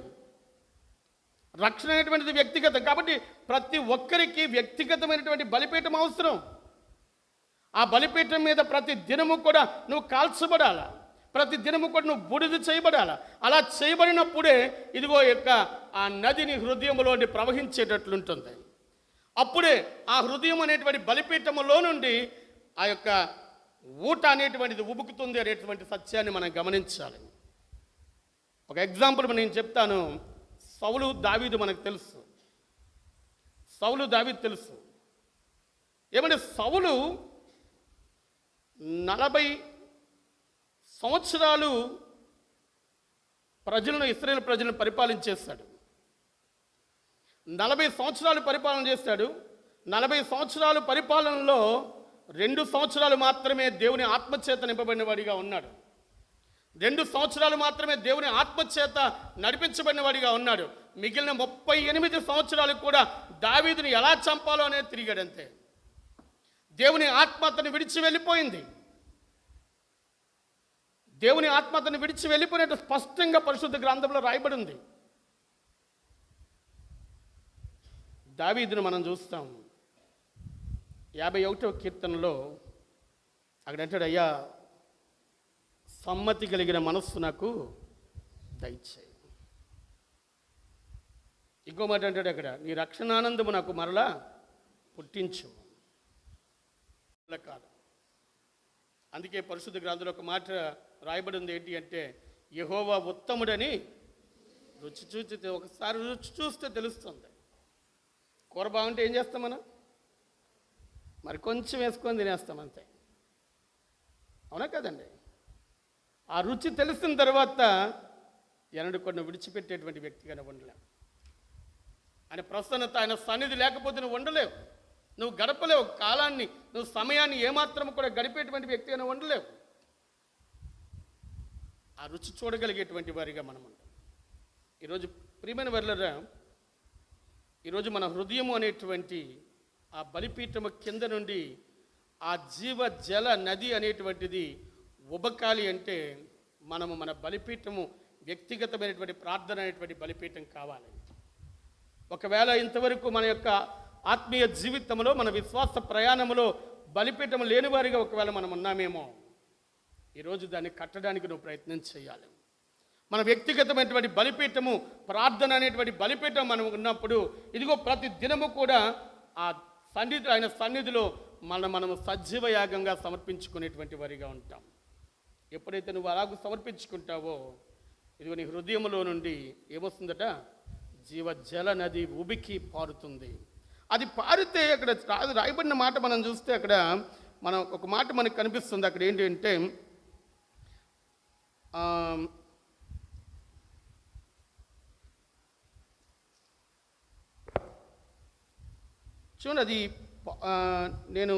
రక్షణ అనేటువంటిది వ్యక్తిగతం. కాబట్టి ప్రతి ఒక్కరికి వ్యక్తిగతమైనటువంటి బలిపీఠం అవసరం. ఆ బలిపీఠం మీద ప్రతి దినము కూడా నువ్వు కాల్చబడాలా, ప్రతి దినము కూడా నువ్వు బూడిద చేయబడాలా. అలా చేయబడినప్పుడే ఇదిగో యొక్క ఆ నదిని హృదయంలోని ప్రవహించేటట్లుంటుంది. అప్పుడే ఆ హృదయం అనేటువంటి బలిపీఠములో నుండి ఆ యొక్క ఊట అనేటువంటిది ఉబుకుతుంది అనేటువంటి సత్యాన్ని మనం గమనించాలి. ఒక ఎగ్జాంపుల్ నేను చెప్తాను. సౌలు దావీదు మనకు తెలుసు. సౌలు దావీదు తెలుసు. ఏమంటే సౌలు 40 సంవత్సరాలు ఇశ్రాయేలు ప్రజలను పరిపాలించేస్తాడు. 40 సంవత్సరాలు పరిపాలన చేస్తాడు. 40 సంవత్సరాలు పరిపాలనలో 2 సంవత్సరాలు మాత్రమే దేవుని ఆత్మచేత నింపబడిన వాడిగా ఉన్నాడు. 2 సంవత్సరాలు మాత్రమే దేవుని ఆత్మచేత నడిపించబడిన వాడిగా ఉన్నాడు. మిగిలిన 38 సంవత్సరాలు కూడా దావీదుని ఎలా చంపాలో అనేది తిరిగాడంతే. దేవుని ఆత్మ అతన్ని విడిచి వెళ్ళిపోయింది. దేవుని ఆత్మ అతన్ని విడిచి వెళ్ళిపోయినట్టు స్పష్టంగా పరిశుద్ధ గ్రంథంలో రాయబడి ఉంది. దావీదును మనం చూస్తాం. 51వ కీర్తనలో అక్కడ అంటాడు, అయ్యా సమ్మతి కలిగిన మనస్సు నాకు దయచేయి. ఇంకో మాట అంటాడు అక్కడ, నీ రక్షణానందము నాకు మరలా పుట్టించు. కాదు, అందుకే పరిశుద్ధ గ్రంథంలో ఒక మాట రాయబడి ఉంది. ఏంటి అంటే, యెహోవా ఉత్తముడని రుచి చూచి, ఒకసారి రుచి చూస్తే తెలుస్తుంది. కూర బాగుంటే ఏం చేస్తాం మనం? మరి కొంచెం వేసుకొని తినేస్తాం అంతే. అవునా కదండి? ఆ రుచి తెలిసిన తర్వాత ఎన్నడూ కొన్ని విడిచిపెట్టేటువంటి వ్యక్తిగానే ఉండలేవు. ఆయన ప్రసన్నత, ఆయన సన్నిధి లేకపోతే నువ్వు ఉండలేవు, నువ్వు గడపలేవు కాలాన్ని, నువ్వు సమయాన్ని ఏమాత్రం కూడా గడిపేటువంటి వ్యక్తిగానే ఉండలేవు. ఆ రుచి చూడగలిగేటువంటి వారిగా మనం ఉంటాం. ఈరోజు ప్రియమైన వర్లరా, ఈరోజు మన హృదయము అనేటువంటి ఆ బలిపీఠము కింద నుండి ఆ జీవ జల నది అనేటువంటిది ఉబకాలి అంటే మనము మన బలిపీఠము వ్యక్తిగతమైనటువంటి ప్రార్థన అనేటువంటి బలిపీఠం కావాలి. ఒకవేళ ఇంతవరకు మన యొక్క ఆత్మీయ జీవితంలో, మన విశ్వాస ప్రయాణంలో బలిపీఠం లేని వారిగా ఒకవేళ మనం ఉన్నామేమో, ఈరోజు దాన్ని కట్టడానికి నువ్వు ప్రయత్నం చేయాలి. మన వ్యక్తిగతమైనటువంటి బలిపీఠము, ప్రార్థన అనేటువంటి బలిపీఠం మనం ఉన్నప్పుడు ఇదిగో ప్రతి దినము కూడా ఆ ఆయన సన్నిధిలో మనము సజీవ యాగంగా సమర్పించుకునేటువంటి వారిగా ఉంటాం. ఎప్పుడైతే నువ్వు అలాగూ సమర్పించుకుంటావో ఇదిగో నీ హృదయంలో నుండి ఏమొస్తుందట? జీవజల నది ఉబికి పారుతుంది. అది పారితే అక్కడ రాయబడిన మాట మనం చూస్తే అక్కడ మనం ఒక మాట మనకు కనిపిస్తుంది. అక్కడ ఏంటి అంటే, చూడండి, అది నేను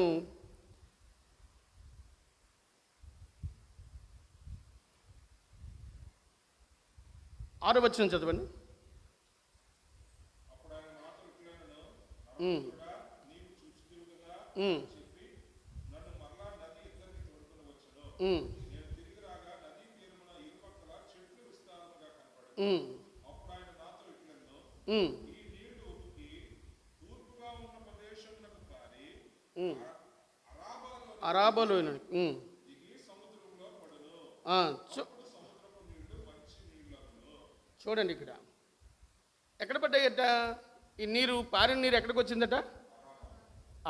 6వ వచనం చదవండి. అరాబాలో చూడండి, ఇక్కడ ఎక్కడ పడ్డాయట ఈ నీరు? పారిన నీరు ఎక్కడికి వచ్చిందట?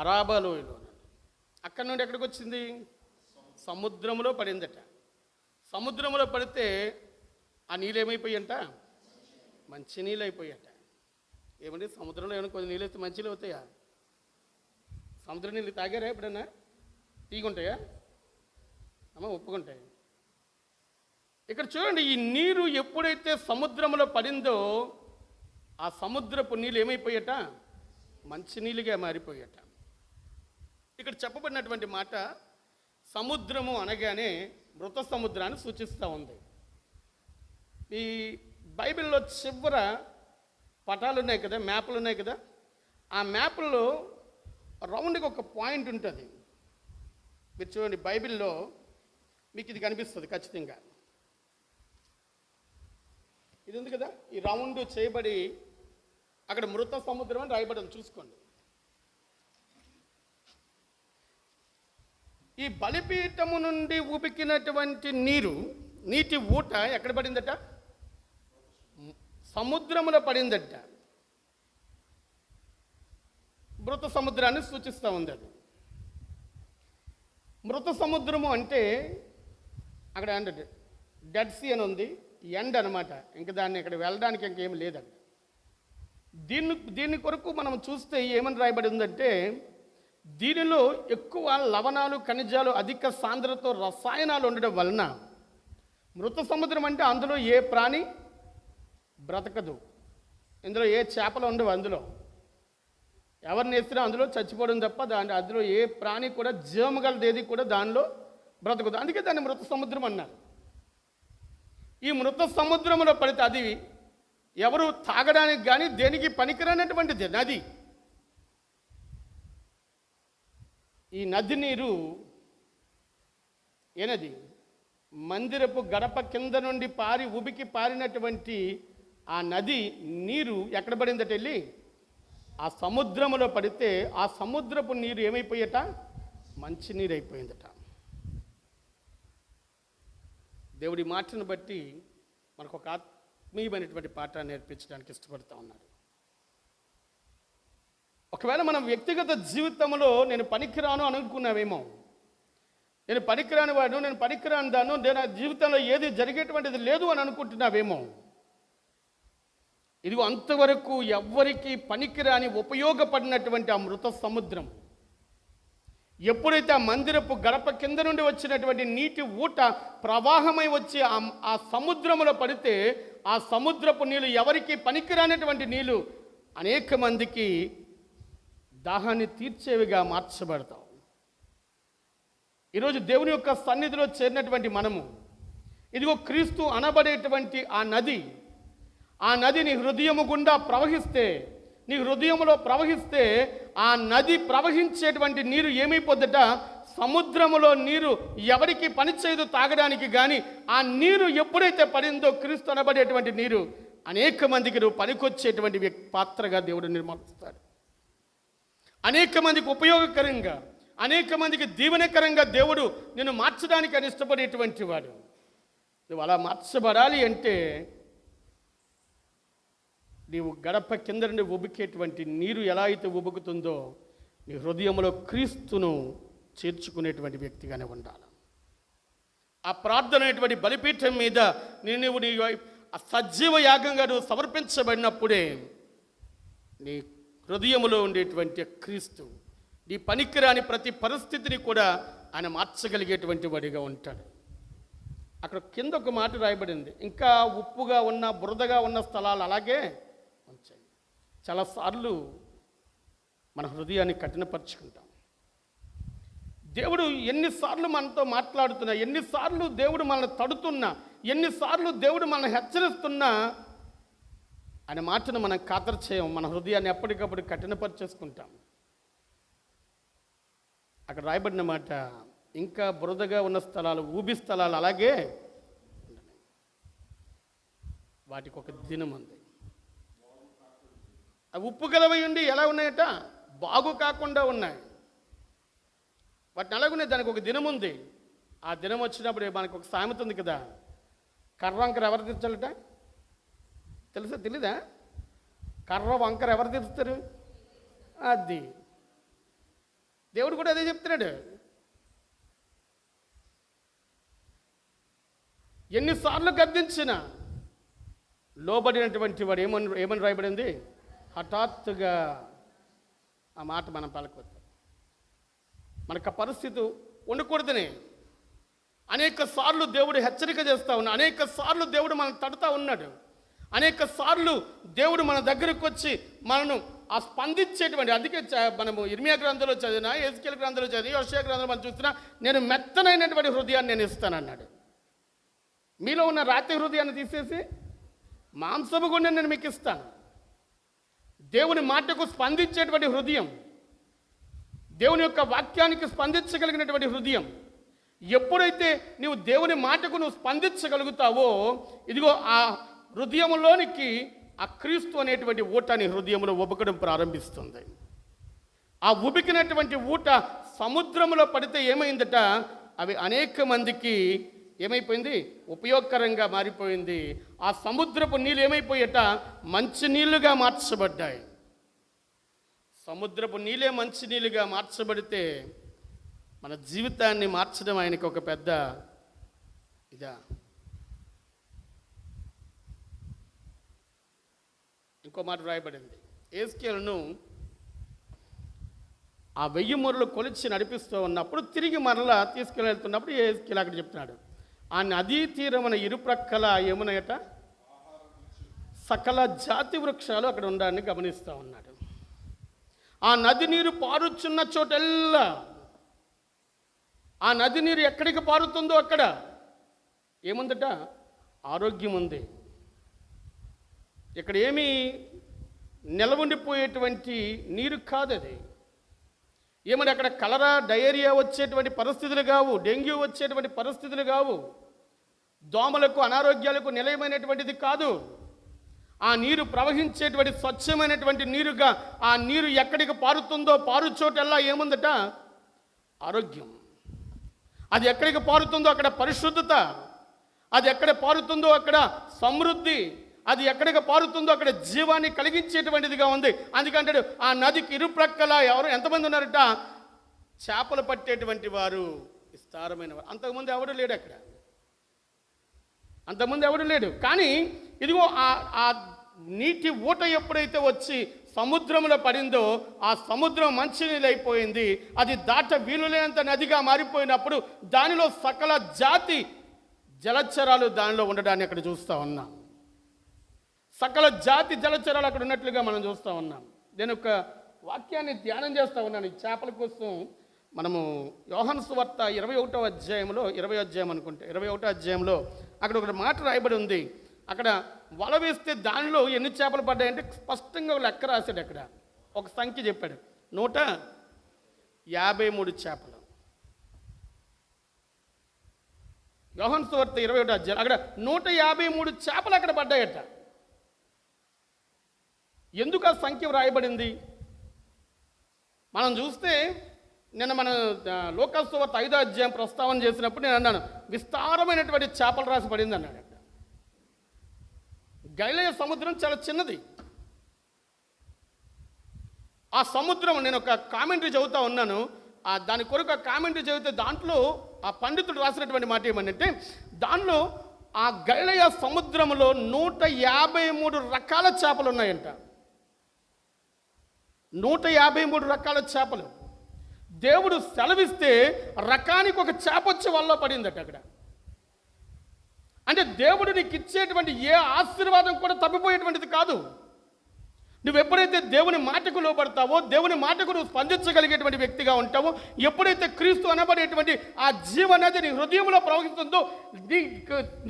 అరాబాలోయలో. అక్కడ నుండి ఎక్కడికి వచ్చింది? సముద్రంలో పడిందట. సముద్రంలో పడితే ఆ నీళ్ళు ఏమైపోయాయంట? మంచి నీళ్ళు అయిపోయాట. ఏమండి, సముద్రంలో ఏమైనా కొన్ని నీళ్ళు అయితే మంచి నీళ్ళు అవుతాయా? సముద్ర నీళ్ళు తాగారా ఎప్పుడన్నా? తీగుంటాయా అమ్మ? ఒప్పుకుంటాయి. ఇక్కడ చూడండి, ఈ నీరు ఎప్పుడైతే సముద్రంలో పడిందో ఆ సముద్రపు నీళ్ళు ఏమైపోయాట? మంచి నీళ్ళుగా మారిపోయాట. ఇక్కడ చెప్పబడినటువంటి మాట సముద్రము అనగానే మృత సముద్రాన్ని సూచిస్తూ ఉంది. ఈ బైబిల్లో చివర పటాలు ఉన్నాయి కదా, మ్యాప్లు ఉన్నాయి కదా, ఆ మ్యాప్లో రౌండ్గా ఒక పాయింట్ ఉంటుంది. మీరు చూడండి, బైబిల్లో మీకు ఇది కనిపిస్తుంది ఖచ్చితంగా. ఇది ఉంది కదా, ఈ రౌండ్ చేయబడి అక్కడ మృత సముద్రం అని రాయబడి చూసుకోండి. ఈ బలిపీఠము నుండి ఉబికినటువంటి నీటి ఊట ఎక్కడ పడిందట? సముద్రములో పడిందట. మృత సముద్రాన్ని సూచిస్తూ ఉంది అది. మృత సముద్రము అంటే అక్కడ అంటే డెడ్ సీ అని ఉంది, ఎండ్ అనమాట. ఇంకా దాన్ని ఇక్కడ వెళ్ళడానికి ఇంకేం లేదండి. దీని కొరకు మనం చూస్తే ఏమని రాయబడి ఉందంటే, దీనిలో ఎక్కువ లవణాలు, ఖనిజాలు, అధిక సాంద్రతో రసాయనాలు ఉండడం వలన మృత సముద్రం అంటే అందులో ఏ ప్రాణి బ్రతకదు, ఇందులో ఏ చేపలు ఉండవు, అందులో ఎవరిని వేసినా అందులో చచ్చిపోవడం తప్ప అందులో ఏ ప్రాణి కూడా జీవమగలదేది కూడా దానిలో బ్రతకదు. అందుకే దాన్ని మృత సముద్రం అన్నారు. ఈ మృత సముద్రంలో పడితే అది ఎవరు తాగడానికి కానీ దేనికి పనికిరానటువంటిది నది. ఈ నది నీరు ఏనది? మందిరపు గడప కింద నుండి ఉబికి పారినటువంటి ఆ నది నీరు ఎక్కడ పడిందట? వెళ్ళి ఆ సముద్రములో పడితే ఆ సముద్రపు నీరు ఏమైపోయేట? మంచి నీరు అయిపోయిందట. దేవుడి మాటను బట్టి మనకు ఒక ఆత్మీయమైనటువంటి పాఠాన్ని నేర్పించడానికి ఇష్టపడుతూ ఉన్నాడు. ఒకవేళ మనం వ్యక్తిగత జీవితంలో నేను పనికిరాను అనుకున్నావేమో, నేను పనికిరాని వాడు, నేను పనికిరాని దాను, నా జీవితంలో ఏది జరిగేటువంటిది లేదు అని అనుకుంటున్నావేమో, ఇదిగో అంతవరకు ఎవ్వరికి పనికిరాని ఉపయోగపడినటువంటి ఆ మృత సముద్రం ఎప్పుడైతే ఆ మందిరపు గడప కింద నుండి వచ్చినటువంటి నీటి ఊట ప్రవాహమై వచ్చి ఆ సముద్రంలో పడితే ఆ సముద్రపు నీళ్ళు ఎవరికి పనికిరానటువంటి నీళ్ళు అనేక మందికి దాహాన్ని తీర్చేవిగా మార్చబడతాం. ఈరోజు దేవుని యొక్క సన్నిధిలో చేరినటువంటి మనము ఇదిగో క్రీస్తు అనబడేటువంటి ఆ నది నీ హృదయము గుండా ప్రవహిస్తే, నీ హృదయంలో ప్రవహిస్తే ఆ నది ప్రవహించేటువంటి నీరు ఏమైపోద్దట? సముద్రములో నీరు ఎవరికి పనిచేయదు తాగడానికి, కానీ ఆ నీరు ఎప్పుడైతే పడిందో క్రీస్తు అనబడేటువంటి నీరు అనేక మందికి పనికొచ్చేటువంటి పాత్రగా దేవుడు నిర్మాణిస్తాడు. అనేక మందికి ఉపయోగకరంగా, అనేక మందికి దీవెనకరంగా దేవుడు నిన్ను మార్చడానికి అని ఇష్టపడేటువంటి వాడు. నువ్వు అలా మార్చబడాలి అంటే నీవు గడప కింద నుండి ఉబికేటువంటి నీరు ఎలా అయితే ఉబుకుతుందో నీ హృదయంలో క్రీస్తును చేర్చుకునేటువంటి వ్యక్తిగానే ఉండాలి. ఆ ప్రార్థన అనేటువంటి బలిపీఠం మీద నీ సజీవ యాగంగా నువ్వు సమర్పించబడినప్పుడే నీ హృదయములో ఉండేటువంటి క్రీస్తు నీ పనికిరాని ప్రతి పరిస్థితిని కూడా ఆయన మార్చగలిగేటువంటి వాడిగా ఉంటాడు. అక్కడ కింద ఒక మాట రాయబడింది, ఇంకా ఉప్పుగా ఉన్న బురదగా ఉన్న స్థలాలు అలాగే ఉంచాయి. చాలాసార్లు మన హృదయాన్ని కఠినపరుచుకుంటాం. దేవుడు ఎన్నిసార్లు మనతో మాట్లాడుతున్నా, ఎన్నిసార్లు దేవుడు మనల్ని తడుతున్నా, ఎన్నిసార్లు దేవుడు మనల్ని హెచ్చరిస్తున్నా ఆయన మాటను మనం ఖాతరు చేయం. మన హృదయాన్ని ఎప్పటికప్పుడు కఠినపరిచేసుకుంటాం. అక్కడ రాయబడిన మాట, ఇంకా బురదగా ఉన్న స్థలాలు, ఊబి స్థలాలు అలాగే వాటికి ఒక దినం ఉంది. అవి ఉప్పు గలవై ఉండి ఎలా ఉన్నాయట? బాగు కాకుండా ఉన్నాయి. వాటిని అలాగున్నాయి, దానికి ఒక దినం ఉంది. ఆ దినం వచ్చినప్పుడు మనకు ఒక సామెత ఉంది కదా, కర్ర వంకర ఎవరు తీర్చాలట? తెలుసా? తెలీదా? కర్ర వంకర ఎవరు తీరుస్తారు? అది దేవుడు కూడా అదే చెప్తున్నాడు. ఎన్నిసార్లు గద్దించినా లోబడినటువంటి వాడు ఏమని రాయబడింది? హఠాత్తుగా ఆ మాట మనం పలకొద్దు. మనకు ఆ పరిస్థితి ఉండకూడదని అనేక సార్లు దేవుడు హెచ్చరిక చేస్తూ ఉన్నాడు. అనేక సార్లు దేవుడు మనం తడుతూ ఉన్నాడు. అనేక సార్లు దేవుడు మన దగ్గరకు వచ్చి మనను ఆ స్పందించేటువంటి, అందుకే మనము ఇర్మియా గ్రంథంలో చదివినా, ఎజ్కేల్ గ్రంథంలో చదివి, హోషేయ గ్రంథంలో మనం చూసినా, నేను మెత్తనైనటువంటి హృదయాన్ని నేను ఇస్తానన్నాడు. మీలో ఉన్న రాతి హృదయాన్ని తీసేసి మాంసపు గుండె నేను మీకు ఇస్తాను. దేవుని మాటకు స్పందించేటువంటి హృదయం, దేవుని యొక్క వాక్యానికి స్పందించగలిగినటువంటి హృదయం. ఎప్పుడైతే నీవు దేవుని మాటకు నువ్వు స్పందించగలుగుతావో, ఇదిగో ఆ హృదయంలోనికి ఆ క్రీస్తు అనేటువంటి ఊటని హృదయంలో ఉబకడం ప్రారంభిస్తుంది. ఆ ఉబికినటువంటి ఊట సముద్రంలో పడితే ఏమైందట, అవి అనేక మందికి ఏమైపోయింది, ఉపయోగకరంగా మారిపోయింది. ఆ సముద్రపు నీళ్ళు ఏమైపోయట, మంచి నీళ్లుగా మార్చబడ్డాయి. సముద్రపు నీళ్ళే మంచి నీళ్ళుగా మార్చబడితే మన జీవితాన్ని మార్చడం ఆయనకి ఒక పెద్ద ఇదా. ఇంకో మాట రాయబడింది, యేస్కేలును ఆ 1000 మూరలు కొలిచి నడిపిస్తూ ఉన్నప్పుడు తిరిగి మరలా తీసుకెళ్తున్నప్పుడు యేస్కేలు అక్కడ చెప్తున్నాడు, ఆ నదీ తీరమున ఇరుప్రక్కల యమునయట సకల జాతి వృక్షాలు అక్కడ ఉండాలని గమనిస్తూ ఉన్నాడు. ఆ నది నీరు పారుచున్న చోటెల్లా, ఆ నది నీరు ఎక్కడికి పారుతుందో అక్కడ ఏముందట, ఆరోగ్యం ఉంది. ఇక్కడ ఏమీ నిలవండిపోయేటువంటి నీరు కాదు అది. ఏమంటే అక్కడ కలరా, డయేరియా వచ్చేటువంటి పరిస్థితులు కావు, డెంగ్యూ వచ్చేటువంటి పరిస్థితులు కావు, దోమలకు అనారోగ్యాలకు నిలయమైనటువంటిది కాదు. ఆ నీరు ప్రవహించేటువంటి స్వచ్ఛమైనటువంటి నీరుగా ఆ నీరు ఎక్కడికి పారుతుందో పారు చోటల్లా ఏముందట, ఆరోగ్యం. అది ఎక్కడికి పారుతుందో అక్కడ పరిశుద్ధత, అది ఎక్కడ పారుతుందో అక్కడ సమృద్ధి, అది ఎక్కడికి పారుతుందో అక్కడ జీవాన్ని కలిగించేటువంటిదిగా ఉంది. అందుకంటాడు ఆ నదికి ఇరుప్రక్కల ఎంతమంది ఉన్నారట, చేపలు పట్టేటువంటి వారు, విస్తారమైన వారు. అంతకుముందు ఎవడు లేడు అక్కడ, అంతకుముందు ఎవడు లేడు. కానీ ఇదిగో ఆ నీటి ఊట ఎప్పుడైతే వచ్చి సముద్రంలో పడిందో ఆ సముద్రం మంచినీళ్ళు అయిపోయింది. అది దాట వీలులేనంత నదిగా మారిపోయినప్పుడు దానిలో సకల జాతి జలచరాలు దానిలో ఉండడాన్ని అక్కడ చూస్తూ ఉన్నాం. సకల జాతి జలచరాలు అక్కడ ఉన్నట్లుగా మనం చూస్తూ ఉన్నాం. నేను ఒక వాక్యాన్ని ధ్యానం చేస్తూ ఉన్నాను ఈ చేపల కోసం. మనము యోహాను సువార్త 21వ అధ్యాయంలో 20వ అధ్యాయం అనుకుంటే 21వ అధ్యాయంలో అక్కడ ఒక మాట రాయబడి ఉంది. అక్కడ వల వేస్తే దానిలో ఎన్ని చేపలు పడ్డాయంటే స్పష్టంగా ఒక లెక్క రాశాడు. అక్కడ ఒక సంఖ్య చెప్పాడు, 153 చేపలు. యోహాను సువార్త 21వ అధ్యాయం అక్కడ 153 చేపలు అక్కడ పడ్డాయట. ఎందుకు ఆ సంఖ్య వ్రాయబడింది మనం చూస్తే, నిన్న మన లూకా సువార్త 5వ అధ్యాయం ప్రస్తావన చేసినప్పుడు నేను అన్నాను, విస్తారమైనటువంటి చేపలు రాసి పడింది అన్నాడు. గలిలయ సముద్రం చాలా చిన్నది. ఆ సముద్రం, నేను ఒక కామెంటరీ చదువుతా ఉన్నాను, దాని కొరకు ఆ కామెంటరీ చదివితే దాంట్లో ఆ పండితుడు రాసినటువంటి మాట ఏమంటే, దానిలో ఆ గలిలయ సముద్రంలో 153 రకాల చేపలు ఉన్నాయంట. 153 రకాల చేపలు. దేవుడు సెలవిస్తే రకానికి ఒక చేప వచ్చి వల్ల పడిందట అక్కడ. అంటే దేవుడు నీకు ఇచ్చేటువంటి ఏ ఆశీర్వాదం కూడా తప్పిపోయేటువంటిది కాదు. నువ్వు ఎప్పుడైతే దేవుని మాటకు లోబడతావో, దేవుని మాటకు నువ్వు స్పందించగలిగేటువంటి వ్యక్తిగా ఉంటావో, ఎప్పుడైతే క్రీస్తు అనబడేటువంటి ఆ జీవనది నీ హృదయంలో ప్రవహిస్తుందో,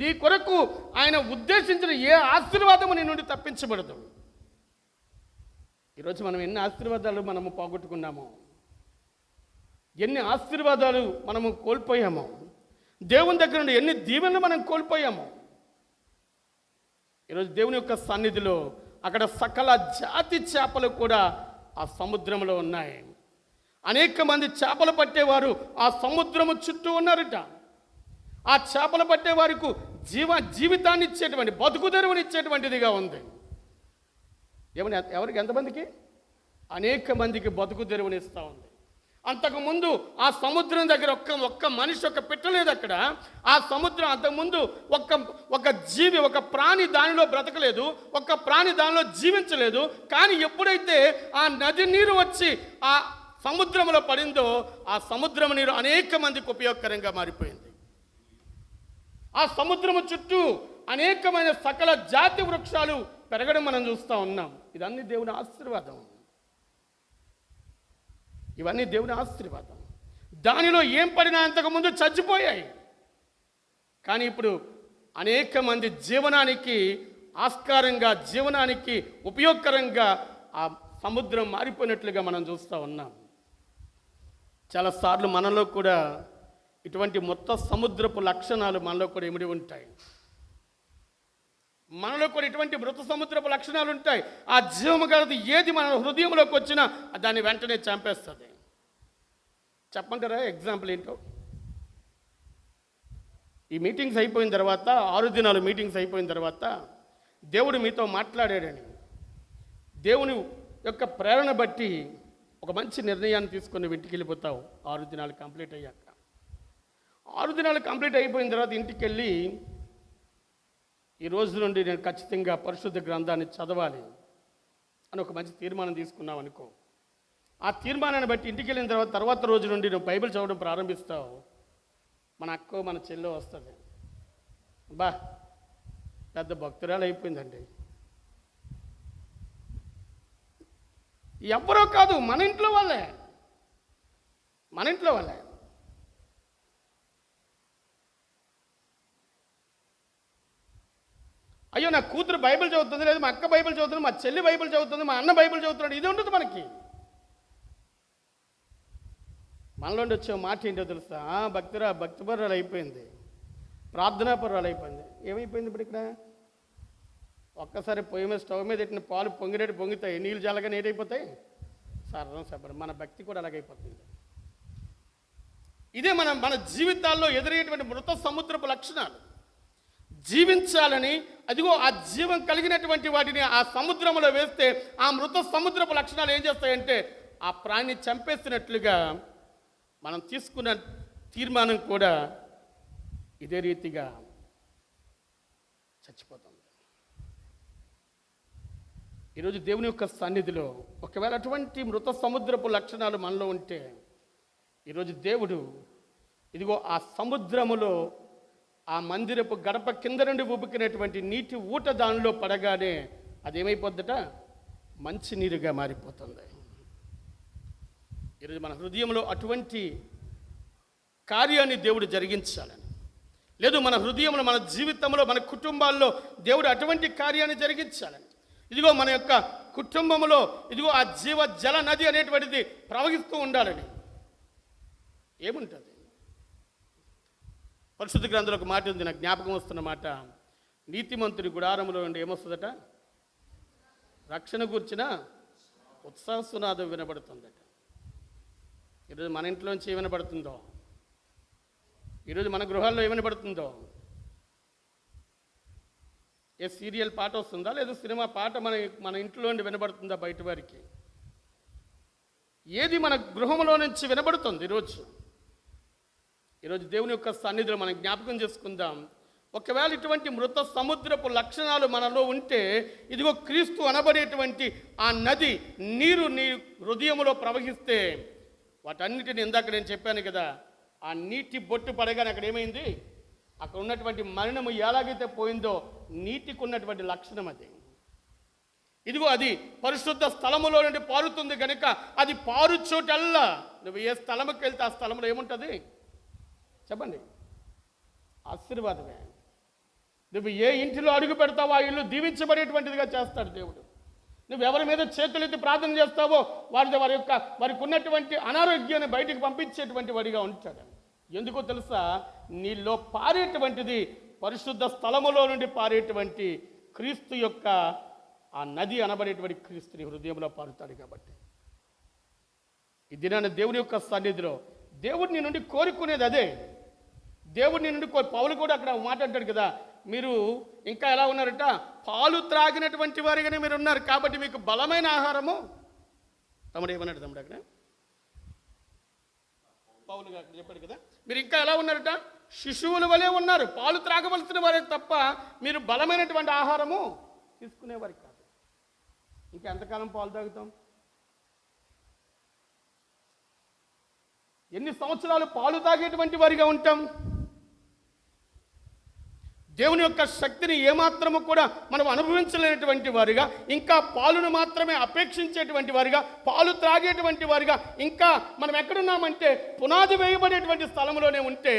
నీ కొరకు ఆయన ఉద్దేశించిన ఏ ఆశీర్వాదము నీ నుండి తప్పించబడదు. ఈరోజు మనం ఎన్ని ఆశీర్వాదాలు మనము పోగొట్టుకున్నామో, ఎన్ని ఆశీర్వాదాలు మనము కోల్పోయామో, దేవుని దగ్గర నుండి ఎన్ని దీవెనలు మనం కోల్పోయామో. ఈరోజు దేవుని యొక్క సన్నిధిలో అక్కడ సకల జాతి చేపలు కూడా ఆ సముద్రంలో ఉన్నాయి. అనేక మంది చేపలు పట్టేవారు ఆ సముద్రము చుట్టూ ఉన్నారట. ఆ చేపలు పట్టే వారికి జీవితాన్ని ఇచ్చేటువంటి, బతుకుదెరువుని ఇచ్చేటువంటిదిగా ఉంది. ఏమని ఎవరికి, ఎంతమందికి? అనేక మందికి బతుకుదెరువుని ఇస్తూ ఉంది. అంతకుముందు ఆ సముద్రం దగ్గర ఒక్క మనిషి, ఒక్క పెట్టలేదు అక్కడ. ఆ సముద్రం అంతకుముందు ఒక జీవి, ఒక ప్రాణి దానిలో బ్రతకలేదు, ఒక ప్రాణి దానిలో జీవించలేదు. కానీ ఎప్పుడైతే ఆ నది నీరు వచ్చి ఆ సముద్రంలో పడిందో ఆ సముద్రం నీరు అనేక మందికి ఉపయోగకరంగా మారిపోయింది. ఆ సముద్రము చుట్టూ అనేకమైన సకల జాతి వృక్షాలు పెరగడం మనం చూస్తూ ఉన్నాం. ఇదన్నీ దేవుని ఆశీర్వాదం. ఇవన్నీ దేవుని ఆశీర్వాదం. దానిలో ఏం పడినా అంతకుముందు చచ్చిపోయాయి. కానీ ఇప్పుడు అనేక మంది జీవనానికి ఆస్కారంగా, జీవనానికి ఉపయోగకరంగా ఆ సముద్రం మారిపోయినట్లుగా మనం చూస్తూ ఉన్నాం. చాలాసార్లు మనలో కూడా ఇటువంటి మొత్తం సముద్రపు లక్షణాలు మనలో కూడా ఇమిడి ఉంటాయి. మనలో కూడా ఇటువంటి మృత సముద్రపు లక్షణాలు ఉంటాయి. ఆ జీవము గలది ఏది మన హృదయంలోకి వచ్చినా దాన్ని వెంటనే చంపేస్తుంది. చెప్పంటారా ఎగ్జాంపుల్ ఏంటో? ఈ మీటింగ్స్ అయిపోయిన తర్వాత 6 దినాలు మీటింగ్స్ అయిపోయిన తర్వాత దేవుడు మీతో మాట్లాడాడని, దేవుని యొక్క ప్రేరణ బట్టి ఒక మంచి నిర్ణయాన్ని తీసుకొని ఇంటికి వెళ్ళిపోతావు. 6 దినాలు కంప్లీట్ అయ్యాక, 6 దినాలు కంప్లీట్ అయిపోయిన తర్వాత ఇంటికి వెళ్ళి ఈ రోజు నుండి నేను ఖచ్చితంగా పరిశుద్ధ గ్రంథాన్ని చదవాలి అని ఒక మంచి తీర్మానం తీసుకున్నావు అనుకో. ఆ తీర్మానాన్ని బట్టి ఇంటికి వెళ్ళిన తర్వాత రోజు నుండి నువ్వు బైబిల్ చదవడం ప్రారంభిస్తావు. మన అక్కో మన చెల్లో వస్తుంది, బా పెద్ద భక్తురాలు అయిపోయిందండి. ఎవరో కాదు, మన ఇంట్లో వాళ్ళే. అయ్యో నా కూతురు బైబిల్ చదువుతుంది, లేదు మా అక్క బైబిల్ చదువుతుంది, మా చెల్లి బైబిల్ చదువుతుంది, మా అన్న బైబిల్ చదువుతున్నాడు, ఇది ఉండదు మనకి. మనలోండి వచ్చే మాట ఏంటో తెలుసా? భక్తిపరురాలు అయిపోయింది, ప్రార్థనాపరురాలు అయిపోయింది. ఏమైపోయింది ఇప్పుడు ఇక్కడ? ఒక్కసారి పొయ్యి మీద స్టవ్ మీద పెట్టిన పాలు పొంగినట్టు పొంగుతాయి, నీళ్ళు జల్లగానే ఏటైపోతాయి, సర్రం సబ్బరం. మన భక్తి కూడా అలాగైపోతుంది. ఇదే మన జీవితాల్లో ఎదురయ్యేటువంటి మృత సముద్రపు లక్షణాలు. జీవించాలని అదిగో ఆ జీవం కలిగినటువంటి వాటిని ఆ సముద్రంలో వేస్తే ఆ మృత సముద్రపు లక్షణాలు ఏం చేస్తాయంటే ఆ ప్రాణిని చంపేసినట్లుగా మనం తీసుకున్న తీర్మానం కూడా ఇదే రీతిగా చచ్చిపోతుంది. ఈరోజు దేవుని యొక్క సన్నిధిలో ఒకవేళ అటువంటి మృత సముద్రపు లక్షణాలు మనలో ఉంటే ఈరోజు దేవుడు ఇదిగో ఆ సముద్రములో ఆ మందిరపు గడప కింద నుండి ఉబుకినటువంటి నీటి ఊట దానిలో పడగానే అదేమైపోద్దట? మంచి నీరుగా మారిపోతుంది. ఈరోజు మన హృదయంలో అటువంటి కార్యాన్ని దేవుడు జరిగించాలని, లేదు మన హృదయంలో, మన జీవితంలో, మన కుటుంబాల్లో దేవుడు అటువంటి కార్యాన్ని జరిగించాలని, ఇదిగో మన యొక్క కుటుంబంలో ఇదిగో ఆ జీవ జల నది అనేటువంటిది ప్రవహిస్తూ ఉండాలని ఏముంటుంది? పరిశుద్ధ గ్రంథంలో ఒక మాట ఉంది, నాకు జ్ఞాపకం వస్తున్న మాట. నీతిమంతుడి గుడారంలో ఉండి ఏమొస్తుందట? రక్షణ కూర్చిన ఉత్సాహ సునాదం వినబడుతుందట. ఈరోజు మన ఇంట్లోంచి ఏ వినబడుతుందో, ఈరోజు మన గృహాల్లో ఏ వినబడుతుందో, ఏ సీరియల్ పాట వస్తుందా, లేదా సినిమా పాట మన ఇంట్లో నుండి వినబడుతుందా బయట వారికి? ఏది మన గృహంలో నుంచి వినబడుతుంది? ఈరోజు దేవుని యొక్క సన్నిధిలో మనం జ్ఞాపకం చేసుకుందాం. ఒకవేళ ఇటువంటి మృత సముద్రపు లక్షణాలు మనలో ఉంటే ఇదిగో క్రీస్తు అనబడేటువంటి ఆ నది నీరు నీ హృదయంలో ప్రవహిస్తే వాటన్నిటిని ఇందాక నేను చెప్పాను కదా, ఆ నీటి బొట్టు పడగానే అక్కడ ఏమైంది? అక్కడ ఉన్నటువంటి మరణము ఎలాగైతే పోయిందో నీటికి ఉన్నటువంటి లక్షణం అది. ఇదిగో అది పరిశుద్ధ స్థలములో నుండి పారుతుంది కనుక అది పారు చోటల్లా నువ్వు ఏ స్థలముకి వెళ్తే ఆ స్థలంలో ఏముంటుంది చెప్పండి? ఆశీర్వాదమే. నువ్వు ఏ ఇంటిలో అడుగు పెడతావో ఆ ఇల్లు దీవించబడేటువంటిదిగా చేస్తాడు దేవుడు. నువ్వు ఎవరి మీద చేతులెత్తి ప్రార్థన చేస్తావో వారికి ఉన్నటువంటి అనారోగ్యాన్ని బయటికి పంపించేటువంటి వాడిగా ఉంటాడు. ఎందుకో తెలుసా? నీలో పారేటువంటిది పరిశుద్ధ స్థలములో నుండి పారేటువంటి క్రీస్తు యొక్క ఆ నది అనబడేటువంటి క్రీస్తుని హృదయంలో పారుతాడు. కాబట్టి ఈ దినాన దేవుని యొక్క సన్నిధిలో దేవుడిని నుండి కోరుకునేది అదే. దేవుడిని నుండి పౌలు కూడా అక్కడ మాట్లాడాడు కదా, మీరు ఇంకా ఎలా ఉన్నారట? పాలు త్రాగినటువంటి వారిగానే మీరు ఉన్నారు, కాబట్టి మీకు బలమైన ఆహారము. తమ్ముడు ఏమన్నాడు? తమ్ముడు అక్కడ పౌలు గారు చెప్పాడు కదా, మీరు ఇంకా ఎలా ఉన్నారట? శిశువుల వలె ఉన్నారు, పాలు త్రాగవలసిన వారే తప్ప మీరు బలమైనటువంటి ఆహారము తీసుకునేవారు కాదు. ఇంకా ఎంతకాలం పాలు తాగుతాం? ఎన్ని సంవత్సరాలు పాలు తాగేటువంటి వారిగా ఉంటాం? దేవుని యొక్క శక్తిని ఏమాత్రము కూడా మనం అనుభవించలేనటువంటి వారిగా, ఇంకా పాలును మాత్రమే అపేక్షించేటువంటి వారిగా, పాలు త్రాగేటువంటి వారిగా, ఇంకా మనం ఎక్కడున్నామంటే పునాది వేయబడేటువంటి స్థలంలోనే ఉంటే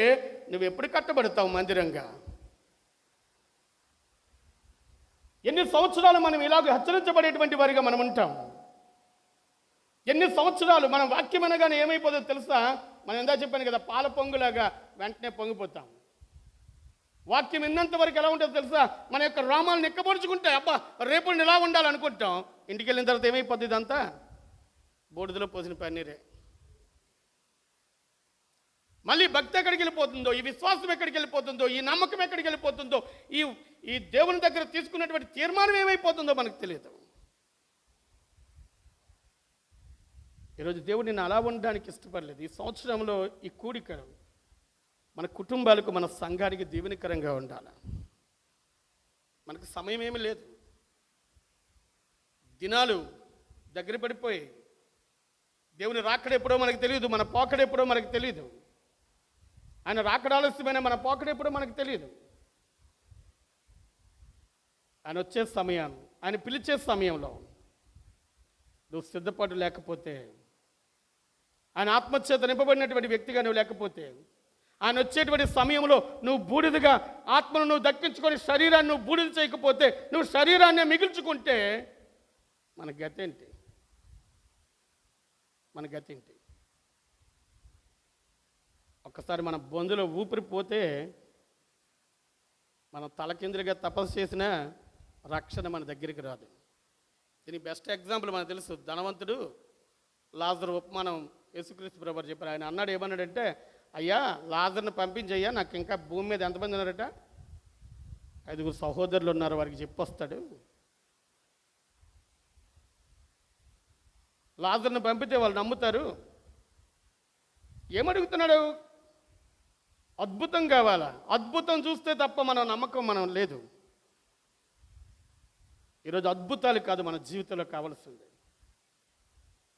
నువ్వు ఎప్పుడు కట్టబడతావు మందిరంగా? ఎన్ని సంవత్సరాలు మనం ఇలాగ హెచ్చరించబడేటువంటి వారిగా మనం ఉంటాం. ఎన్ని సంవత్సరాలు మనం వాక్యం అనగానే ఏమైపోతుందో తెలుసా? మనం ఎందా చెప్పాను కదా, పాల పొంగులాగా వెంటనే పొంగిపోతాం. వాక్యం విన్నంత వరకు ఎలా ఉంటుందో తెలుసా? మన యొక్క రామాలను ఎక్కబరుచుకుంటే అబ్బా రేపు ఇలా ఉండాలనుకుంటాం. ఇంటికి వెళ్ళిన తర్వాత ఏమైపోద్ది? ఇదంతా బూడిదలో పోసిన పన్నీరే. మళ్ళీ భక్తి ఎక్కడికి వెళ్ళిపోతుందో, ఈ విశ్వాసం ఎక్కడికి వెళ్ళిపోతుందో, ఈ నమ్మకం ఎక్కడికి వెళ్ళిపోతుందో, ఈ దేవుని దగ్గర తీసుకున్నటువంటి తీర్మానం ఏమైపోతుందో మనకు తెలియదు. ఈరోజు దేవుడు నిన్ను అలా ఉండడానికి ఇష్టపడలేదు. ఈ సంవత్సరంలో ఈ కూడిక మన కుటుంబాలకు, మన సంఘానికి దీవెనకరంగా ఉండాలి. మనకు సమయం ఏమీ లేదు, దినాలు దగ్గర పడిపోయి, దేవుని రాకడెప్పుడో మనకు తెలియదు, మన పోకడెప్పుడో మనకు తెలియదు. ఆయన రాకడ ఆలస్యమైన, మన పోకడెప్పుడో మనకు తెలియదు. ఆయన వచ్చే సమయాన్ని, ఆయన పిలిచే సమయంలో నువ్వు సిద్ధపాటు లేకపోతే, ఆయన ఆత్మచేత నింపబడినటువంటి వ్యక్తిగా నువ్వు లేకపోతే, ఆయన వచ్చేటువంటి సమయంలో నువ్వు బూడిదగా ఆత్మను నువ్వు దక్కించుకొని శరీరాన్ని నువ్వు బూడిద చేయకపోతే, నువ్వు శరీరాన్ని మిగిల్చుకుంటే మన గతేంటి? మన గతేంటి? ఒక్కసారి మన బొందులో ఊపిరిపోతే మనం తలకిందులుగా తపస్సు చేసిన రక్షణ మన దగ్గరికి రాదు. దీనికి బెస్ట్ ఎగ్జాంపుల్ మనకు తెలుసు. ధనవంతుడు లాజరు ఉపమానం యేసుక్రీస్తు ప్రభువు చెప్పారు. ఆయన అన్నాడు, ఏమన్నాడంటే, అయ్యా లాజర్ని పంపించయ్యా, నాకు ఇంకా భూమి మీద ఎంతమంది ఉన్నారట? 5 సహోదరులు ఉన్నారు, వారికి చెప్పొస్తాడు. లాజర్ని పంపితే వాళ్ళు నమ్ముతారు. ఏమడుగుతున్నాడు? అద్భుతం కావాలా? అద్భుతం చూస్తే తప్ప మన నమ్మకం మనం లేదు. ఈరోజు అద్భుతాలు కాదు మన జీవితంలో కావాల్సింది.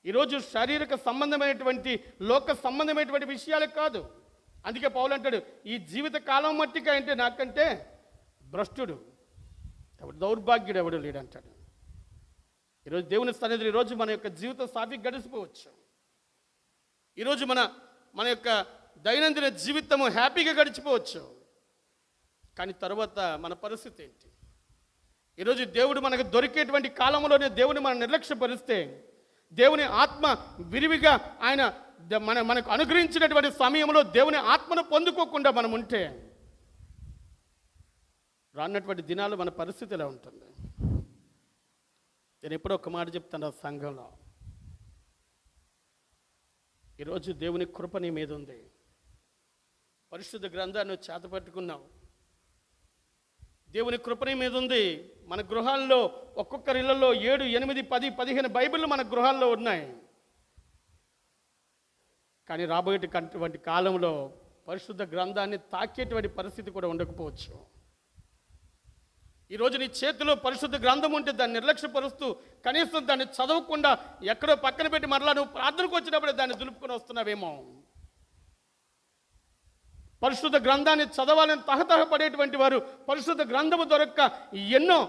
ఈరోజు శారీరక సంబంధమైనటువంటి, లోక సంబంధమైనటువంటి విషయాలు కాదు. అందుకే పౌలు అంటాడు, ఈ జీవిత కాలం మట్టిగా అంటే నాకంటే భ్రష్టుడు ఎవడు, దౌర్భాగ్యుడు ఎవడు లేడంటాడు. ఈరోజు దేవుని సన్నిధిలో ఈరోజు మన యొక్క జీవితం సాఫీ గడిచిపోవచ్చు. ఈరోజు మన యొక్క దైనందిన జీవితము హ్యాపీగా గడిచిపోవచ్చు. కానీ తర్వాత మన పరిస్థితి ఏంటి? ఈరోజు దేవుడు మనకు దొరికేటువంటి కాలంలోనే దేవుని మనం నిర్లక్ష్యపరిస్తే, దేవుని ఆత్మ విరివిగా ఆయన మనకు అనుగ్రహించినటువంటి సమయంలో దేవుని ఆత్మను పొందుకోకుండా మనం ఉంటే, రాన్నటువంటి దినాలు మన పరిస్థితి ఎలా ఉంటుంది? నేను ఎప్పుడో ఒక మాట చెప్తాను సంఘంలో, ఈరోజు దేవుని కృప నీ మీద ఉంది. పరిశుద్ధ గ్రంథాన్ని చేతపట్టుకున్నావు, దేవుని కృప నీ మీద ఉంది. మన గృహాల్లో ఒక్కొక్కరి ఇళ్లలో 7, 8, 10, 15 బైబిళ్ళు మన గృహాల్లో ఉన్నాయి. కానీ రాబోయేటువంటి కాలంలో పరిశుద్ధ గ్రంథాన్ని తాకేటువంటి పరిస్థితి కూడా ఉండకపోవచ్చు. ఈరోజు నీ చేతిలో పరిశుద్ధ గ్రంథం ఉంటే దాన్ని నిర్లక్ష్యపరుస్తూ, కనీసం దాన్ని చదవకుండా ఎక్కడో పక్కన పెట్టి మరలా నువ్వు ప్రార్థనకు వచ్చినప్పుడే దాన్ని దులుపుకొని వస్తున్నావేమో. పరిశుద్ధ గ్రంథాన్ని చదవాలని తహతహపడేటువంటి వారు పరిశుద్ధ గ్రంథము దొరక్క ఎన్నో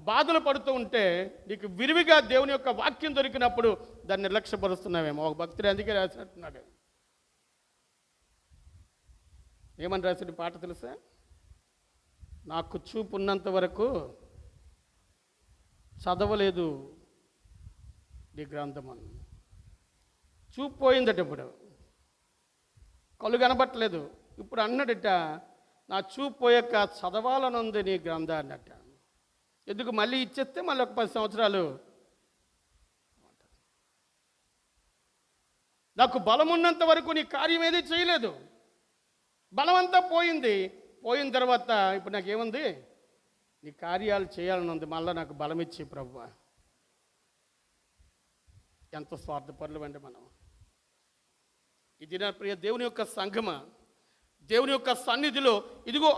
బాధలు పడుతూ ఉంటే, నీకు విరివిగా దేవుని యొక్క వాక్యం దొరికినప్పుడు దాన్ని నిర్లక్ష్యపరుస్తున్నావేమో. ఒక భక్తుడు అందుకే రాసినట్టున్నాడు. ఏమని రాసిన పాట తెలుసా? నాకు చూపు ఉన్నంత వరకు చదవలేదు నీ గ్రంథమని. చూపు పోయిందట, ఇప్పుడు కళ్ళు కనబట్టలేదు. ఇప్పుడు అన్నాడట, నా చూపు పోయాక చదవాలనుంది నీ గ్రంథాన్ని అట. ఎందుకు? మళ్ళీ ఇచ్చేస్తే మళ్ళీ ఒక 10 సంవత్సరాలు. నాకు బలం ఉన్నంత వరకు నీ కార్యం ఏది చేయలేదు, బలం అంతా పోయింది. పోయిన తర్వాత ఇప్పుడు నాకేముంది? నీ కార్యాలు చేయాలని ఉంది, మళ్ళీ నాకు బలం ఇచ్చి ప్రభువా. ఎంత స్వార్థపరులు అండి మనం. ఇది నా ప్రియ దేవుని యొక్క సంఘమా, దేవుని యొక్క సన్నిధిలో ఇదిగో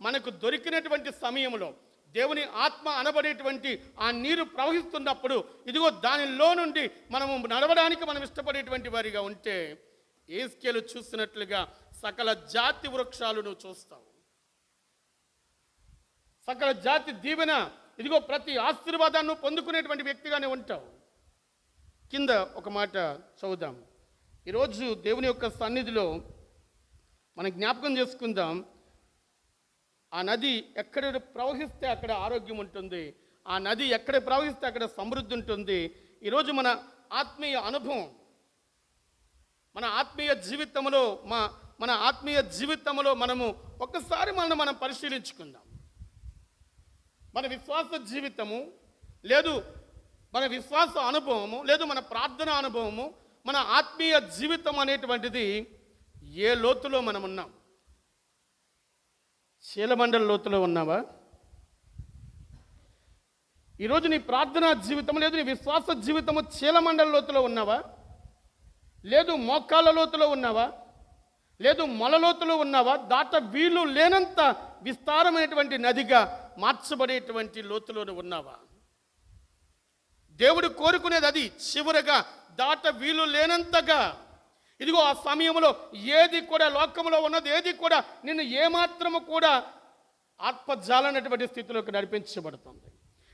మనకు దొరికినటువంటి సమయంలో దేవుని ఆత్మ అనబడేటువంటి ఆ నీరు ప్రవహిస్తున్నప్పుడు, ఇదిగో దానిలో నుండి మనము నడవడానికి మనం ఇష్టపడేటువంటి వారిగా ఉంటే, ఏస్కేలు చూసినట్లుగా సకల జాతి వృక్షాలు నువ్వు చూస్తావు. సకల జాతి దీవెన, ఇదిగో ప్రతి ఆశీర్వాదాన్ని పొందుకునేటువంటి వ్యక్తిగానే ఉంటావు. కింద ఒక మాట చదువుదాం. ఈరోజు దేవుని యొక్క సన్నిధిలో మనం జ్ఞాపకం చేసుకుందాం. ఆ నది ఎక్కడ ప్రవహిస్తే అక్కడ ఆరోగ్యం ఉంటుంది, ఆ నది ఎక్కడ ప్రవహిస్తే అక్కడ సమృద్ధి ఉంటుంది. ఈరోజు మన ఆత్మీయ అనుభవం, మన ఆత్మీయ జీవితంలో మన ఆత్మీయ జీవితంలో మనము ఒక్కసారి మనం పరిశీలించుకుందాం. మన విశ్వాస జీవితము లేదు, మన విశ్వాస అనుభవము లేదు, మన ప్రార్థన అనుభవము, మన ఆత్మీయ జీవితం అనేటువంటిది ఏ లోతులో మనం ఉన్నాం? శీలమండల లోతులో ఉన్నావా? ఈరోజు నీ ప్రార్థనా జీవితం లేదు, నీ విశ్వాస జీవితము చీలమండల లోతులో ఉన్నావా? లేదు మోకాళ్ళ లోతులో ఉన్నావా? లేదు మొల లోతులో ఉన్నావా? దాట వీలు లేనంత విస్తారమైనటువంటి నదిగా మార్చబడేటువంటి లోతులో ఉన్నావా? దేవుడు కోరుకునేది అది, చివరగా దాట వీలు లేనంతగా. ఇదిగో ఆ సమయంలో ఏది కూడా లోకంలో ఉన్నది ఏది కూడా నిన్ను ఏమాత్రము కూడా ఆత్మజాలనటువంటి స్థితిలోకి నడిపించబడుతుంది.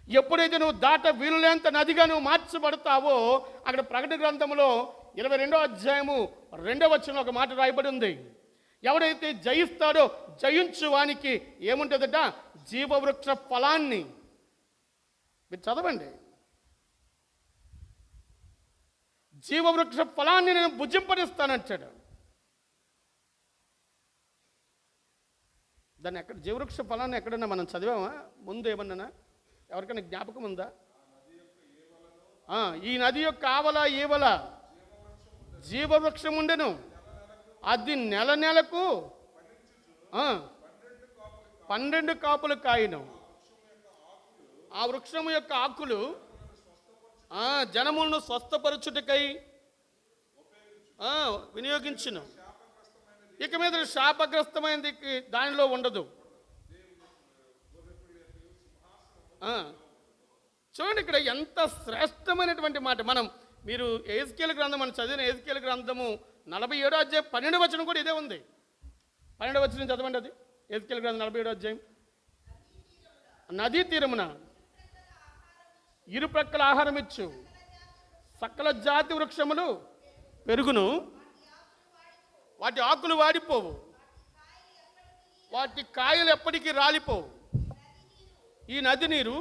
ఎప్పుడైతే నువ్వు దాట వీలులేంత నదిగా నువ్వు మార్చబడతావో, అక్కడ ప్రకటన గ్రంథంలో 22వ అధ్యాయము 2వ వచనంలో ఒక మాట రాయబడి ఉంది. ఎవడైతే జయిస్తాడో జయించు వానికి ఏముంటుందట? జీవవృక్ష ఫలాన్ని. మీరు చదవండి. జీవవృక్ష ఫలాన్ని నేను భుజింపనిస్తానంటాడు. దాన్ని ఎక్కడ జీవవృక్ష ఫలాన్ని ఎక్కడన్నా మనం చదివామా? ముందు ఏమన్నా ఎవరికైనా జ్ఞాపకం ఉందా? ఈ నది యొక్క ఆవల ఈవల జీవవృక్షం ఉండెను, అది నెల నెలకు 12 కాపులు కాయను. ఆ వృక్షము యొక్క ఆకులు జనములను స్వస్థపరచుటకై వినియోగించును. ఇక మీద శాపగ్రస్తమైనది దానిలో ఉండదు. చూడండి ఇక్కడ ఎంత శ్రేష్టమైనటువంటి మాట. మీరు ఎహెజ్కేలు గ్రంథం, మనం చదివిన ఎహెజ్కేలు గ్రంథము 47వ అధ్యాయం 12వ వచనం కూడా ఇదే ఉంది. 12వ వచనం చదవండి. అది ఎహెజ్కేలు గ్రంథం 47వ అధ్యాయం. నదీ తీరమున ఇరుప్రక్కల ఆహారం ఇచ్చు సకల జాతి వృక్షములు పెరుగును, వాటి ఆకులు వాడిపోవు, వాటి కాయలు ఎప్పటికీ రాలిపోవు. ఈ నది నీరు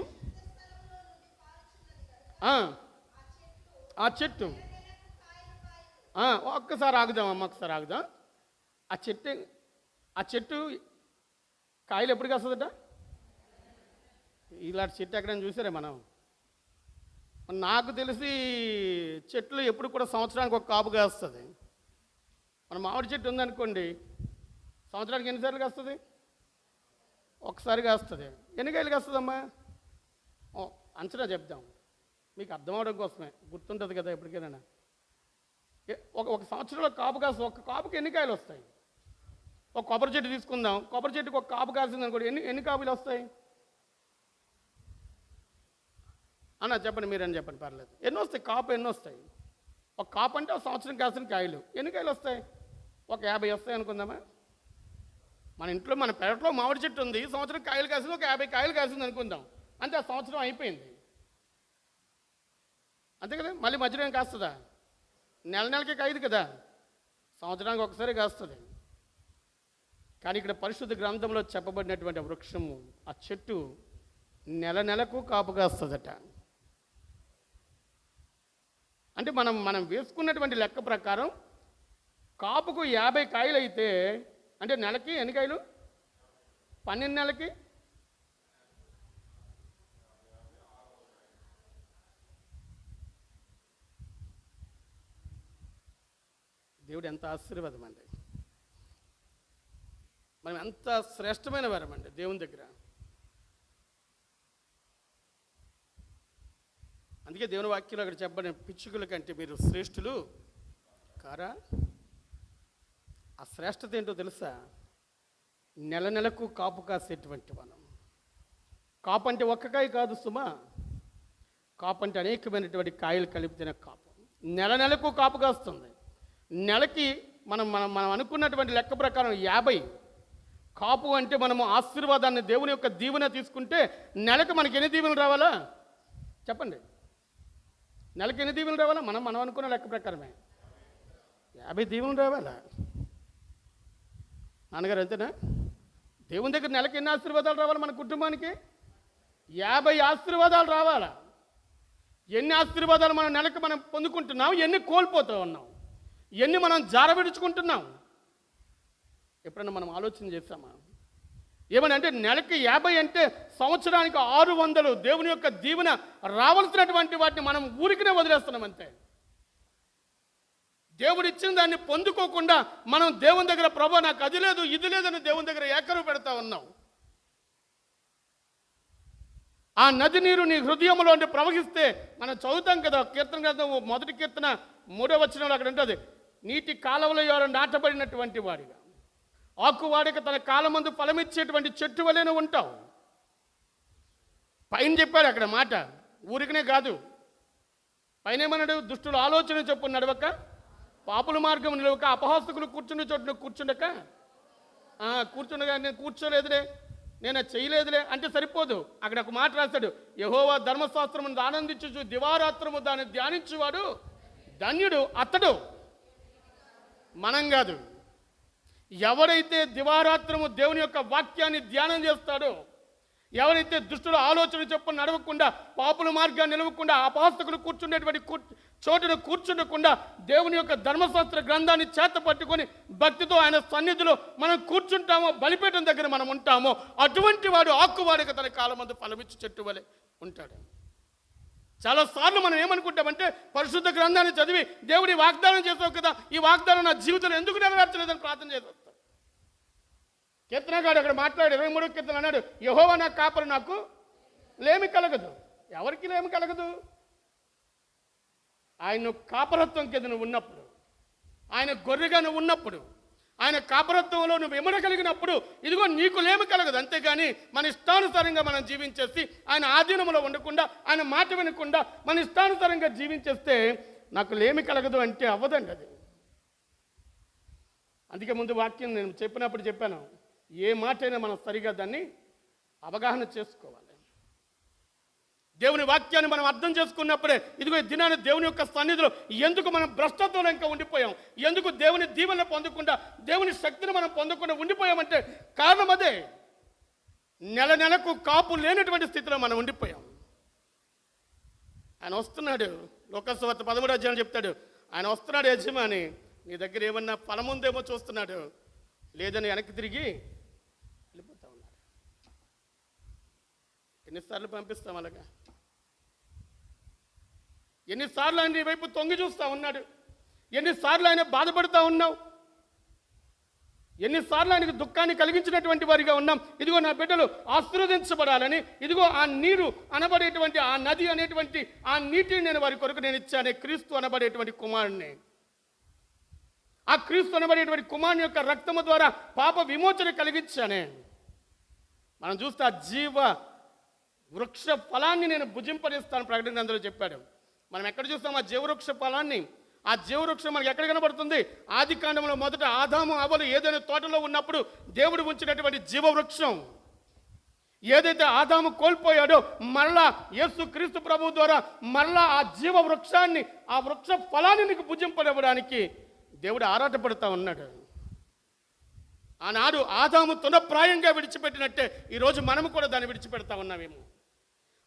ఆ చెట్టు ఒక్కసారి ఆగుదాం అమ్మ, ఒకసారి ఆగుదాం. ఆ చెట్టు కాయలు ఎప్పటికి వస్తుందట? ఇలాంటి చెట్టు ఎక్కడైనా చూసారే మనం? నాకు తెలిసి చెట్లు ఎప్పుడు కూడా సంవత్సరానికి ఒక కాపు కాస్తుంది. మన మామిడి చెట్టు ఉందనుకోండి, సంవత్సరానికి ఎన్నిసార్లు కాస్తుంది? ఒకసారి కాస్తుంది. ఎన్ని కాయలు కాస్తుందమ్మా? అంచనా చెప్దాం, మీకు అర్థం అవడం కోసమే, గుర్తుంటుంది కదా ఎప్పటికైనా. ఒక సంవత్సరంలో కాపు కాస్తుంది. ఒక కాపుకి ఎన్ని కాయలు వస్తాయి? ఒక కొబ్బరి చెట్టు తీసుకుందాం, కొబ్బరి చెట్టుకి ఒక కాపు కాసింది అనుకోండి, ఎన్ని కాపులు వస్తాయి అన్న? చెప్పండి, మీరని చెప్పండి, పర్లేదు. ఎన్ని వస్తాయి? కాపు ఎన్ని వస్తాయి? ఒక కాపు అంటే ఒక సంవత్సరం కాసిన కాయలు. ఎన్ని కాయలు వస్తాయి? ఒక 50 వస్తాయి అనుకుందామా? మన ఇంట్లో మన పెరట్లో మామిడి చెట్టు ఉంది, సంవత్సరం కాయలు కాసింది, ఒక 50 కాయలు కాసింది అనుకుందాం. అంతే, ఆ సంవత్సరం అయిపోయింది. అంతే కదా? మళ్ళీ మధ్యలో ఏం కాస్తుందా? నెలకి కాయదు కదా, సంవత్సరానికి ఒకసారి కాస్తుంది. కానీ ఇక్కడ పరిశుద్ధ గ్రంథంలో చెప్పబడినటువంటి వృక్షము, ఆ చెట్టు నెలకు కాపు కాస్తుందట. అంటే మనం వేసుకున్నటువంటి లెక్క ప్రకారం కాపుకు 50 కాయలు అయితే, అంటే నెలకి ఎన్ని కాయలు? 12 నెలలకి దేవుడు ఎంత ఆశీర్వాదం అండి. మనం ఎంత శ్రేష్టమైన వారమండి దేవుని దగ్గర. అందుకే దేవుని వాక్యంలో అక్కడ చెప్పబడిన పిచ్చుకల కంటే మీరు శ్రేష్ఠులు కారా? ఆ శ్రేష్టత ఏంటో తెలుసా? నెలకు కాపు కాసేటువంటి మనం. కాపు అంటే ఒక్క కాయ కాదు సుమా, కాపు అంటే అనేకమైనటువంటి కాయలు కలిపితేనే కాపు. నెలకు కాపు కాస్తుంది. నెలకి మనం అనుకున్నటువంటి లెక్క ప్రకారం 50 కాపు అంటే మనము ఆశీర్వాదాన్ని, దేవుని యొక్క దీవెన తీసుకుంటే నెలకు మనకి ఎన్ని దీవెనలు రావాలా చెప్పండి? నెలకి ఎన్ని దీవెనలు రావాలా? మనం అనుకున్న లెక్క ప్రకారమే 50 దీవెనలు రావాలా? నాన్నగారు అంతేనా? దేవుని దగ్గర నెలకి ఎన్ని ఆశీర్వాదాలు రావాలి మన కుటుంబానికి? 50 ఆశీర్వాదాలు రావాలా? ఎన్ని ఆశీర్వాదాలు మనం నెలకు మనం పొందుకుంటున్నాం, ఎన్ని కోల్పోతూ ఉన్నాం, ఎన్ని మనం జారవిడుచుకుంటున్నాం? ఎప్పుడన్నా మనం ఆలోచన చేస్తామా? ఏమని అంటే నెలకి 50 అంటే సంవత్సరానికి 600 దేవుని యొక్క దీవెన రావాల్సినటువంటి వాటిని మనం ఊరికినే వదిలేస్తున్నాం అంతే. దేవుడు ఇచ్చిన దాన్ని పొందుకోకుండా మనం దేవుని దగ్గర ప్రభు నాకు అది లేదు ఇది లేదని దేవుని దగ్గర ఏకరువు పెడతా ఉన్నాం. ఆ నది నీరు నీ హృదయంలో ఉండి ప్రవహిస్తే మనం చదువుతాం కదా, కీర్తన గ్రంథం 1వ కీర్తన 3వ వచనంలో అక్కడ ఉంటుంది, నీటి కాలవలో ఎవరు నాటబడినటువంటి వాడిగా, ఆకువాడిక తన కాలమందు ఫలమిచ్చేటువంటి చెట్టు వలెను ఉంటావు. పైన చెప్పాడు అక్కడ మాట, ఊరికనే కాదు. పైన ఏమన్నాడు? దుష్టులు ఆలోచన చొప్పున నడవక, పాపుల మార్గం నిలవక, అపహాసకులు కూర్చున్న చోటున కూర్చుండక, కూర్చుండగా నేను కూర్చోలేదులే, నేను చేయలేదులే అంటే సరిపోదు. అక్కడ ఒక మాట రాశాడు, యెహోవా ధర్మశాస్త్రమును ఆనందించు దివారాత్రము దాన్ని ధ్యానించువాడు ధన్యుడు అతడు. మనం కాదు. ఎవరైతే దివారాత్రము దేవుని యొక్క వాక్యాన్ని ధ్యానం చేస్తాడో, ఎవరైతే దుష్టుల ఆలోచన చొప్పున నడవకుండా, పాపుల మార్గాన్ని నిలవకుండా, అపహాసకులు కూర్చుండేటువంటి చోటును కూర్చుండకుండా దేవుని యొక్క ధర్మశాస్త్ర గ్రంథాన్ని చేత పట్టుకొని భక్తితో ఆయన సన్నిధిలో మనం కూర్చుంటామో, బలిపీఠం దగ్గర మనం ఉంటామో, అటువంటి వాడు ఆకువాడిక తన కాలమందు ఫలమిచ్చు చెట్టు వలె ఉంటాడు. చాలాసార్లు మనం ఏమనుకుంటామంటే, పరిశుద్ధ గ్రంథాన్ని చదివి దేవుడి వాగ్దానం చేసావు కదా, ఈ వాగ్దానం నా జీవితంలో ఎందుకు నెరవేర్చలేదని ప్రార్థన చేస్తాం. కీర్తనగాడు అక్కడ మాట్లాడు 23వ కీర్తన అన్నాడు, యెహోవా నా కాపరి, నాకు లేమి కలగదు. ఎవరికి లేమి కలగదు? ఆయన కాపరత్వం కింద నువ్వు ఉన్నప్పుడు, ఆయన గొర్రెగా నువ్వు ఉన్నప్పుడు, ఆయన కాపరత్వంలో నువ్వు ఇమడగలిగినప్పుడు ఇదిగో నీకు లేమి కలగదు. అంతేగాని మన ఇష్టానుసారంగా మనం జీవించేసి ఆయన ఆధీనంలో ఉండకుండా, ఆయన మాట వినకుండా మన ఇష్టానుసారంగా జీవించేస్తే నాకు లేమి కలగదు అంటే అవ్వదండి అది. అందుకే ముందు వాక్యం నేను చెప్పినప్పుడు చెప్పాను, ఏ మాట అయినా మనం సరిగా దాన్ని అవగాహన చేసుకోవాలి. దేవుని వాక్యాన్ని మనం అర్థం చేసుకున్నప్పుడే ఇదిగో ఈ దినాన్ని దేవుని యొక్క సన్నిధిలో ఎందుకు మనం భ్రష్టత్వంలో ఇంకా ఉండిపోయాం, ఎందుకు దేవుని దీవెన పొందకుండా, దేవుని శక్తిని మనం పొందకుండా ఉండిపోయామంటే కారణం అదే. నెలకు కాపు లేనటువంటి స్థితిలో మనం ఉండిపోయాం. ఆయన వస్తున్నాడు, లోకసువార్త 13వ అధ్యాయం చెప్తాడు, ఆయన వస్తున్నాడు యజమాని, నీ దగ్గర ఏమన్నా ఫలం ఉందేమో చూస్తున్నాడు, లేదని వెనక్కి తిరిగి వెళ్ళిపోతా ఉన్నాడు. ఎన్నిసార్లు పంపిస్తాం అలాగా? ఎన్నిసార్లు ఆయన నీ వైపు తొంగి చూస్తూ ఉన్నాడు? ఎన్నిసార్లు ఆయన బాధపడుతూ ఉన్నావు? ఎన్నిసార్లు ఆయనకు దుఃఖాన్ని కలిగించినటువంటి వారిగా ఉన్నాం? ఇదిగో నా బిడ్డలు ఆశీర్వదించబడాలని, ఇదిగో ఆ నీరు అనబడేటువంటి ఆ నది అనేటువంటి ఆ నీటిని నేను వారి కొరకు నేను ఇచ్చానే, క్రీస్తు అనబడేటువంటి కుమారుణ్ణి. ఆ క్రీస్తు అనబడేటువంటి కుమారుని యొక్క రక్తము ద్వారా పాప విమోచన కలిగించానే. మనం చూస్తే ఆ జీవ వృక్ష ఫలాన్ని నేను భుజింపనిస్తాను ప్రకటన గ్రంథంలో చెప్పాడు. మనం ఎక్కడ చూస్తాం ఆ జీవవృక్ష ఫలాన్ని? ఆ జీవవృక్షం మనకి ఎక్కడ కనబడుతుంది? ఆది కాండంలో మొదట ఆదాము అవ్వలు ఏదైనా తోటలో ఉన్నప్పుడు దేవుడు ఉంచినటువంటి జీవవృక్షం. ఏదైతే ఆదాము కోల్పోయాడో మరలా యేసు క్రీస్తు ప్రభు ద్వారా మరలా ఆ జీవవృక్షాన్ని, ఆ వృక్ష ఫలాన్ని నీకు భుజింపనివ్వడానికి దేవుడు ఆరాటపడుతూ ఉన్నాడు. ఆనాడు ఆదాము తునప్రాయంగా విడిచిపెట్టినట్టే ఈరోజు మనము కూడా దాన్ని విడిచిపెడతా ఉన్నామేమో.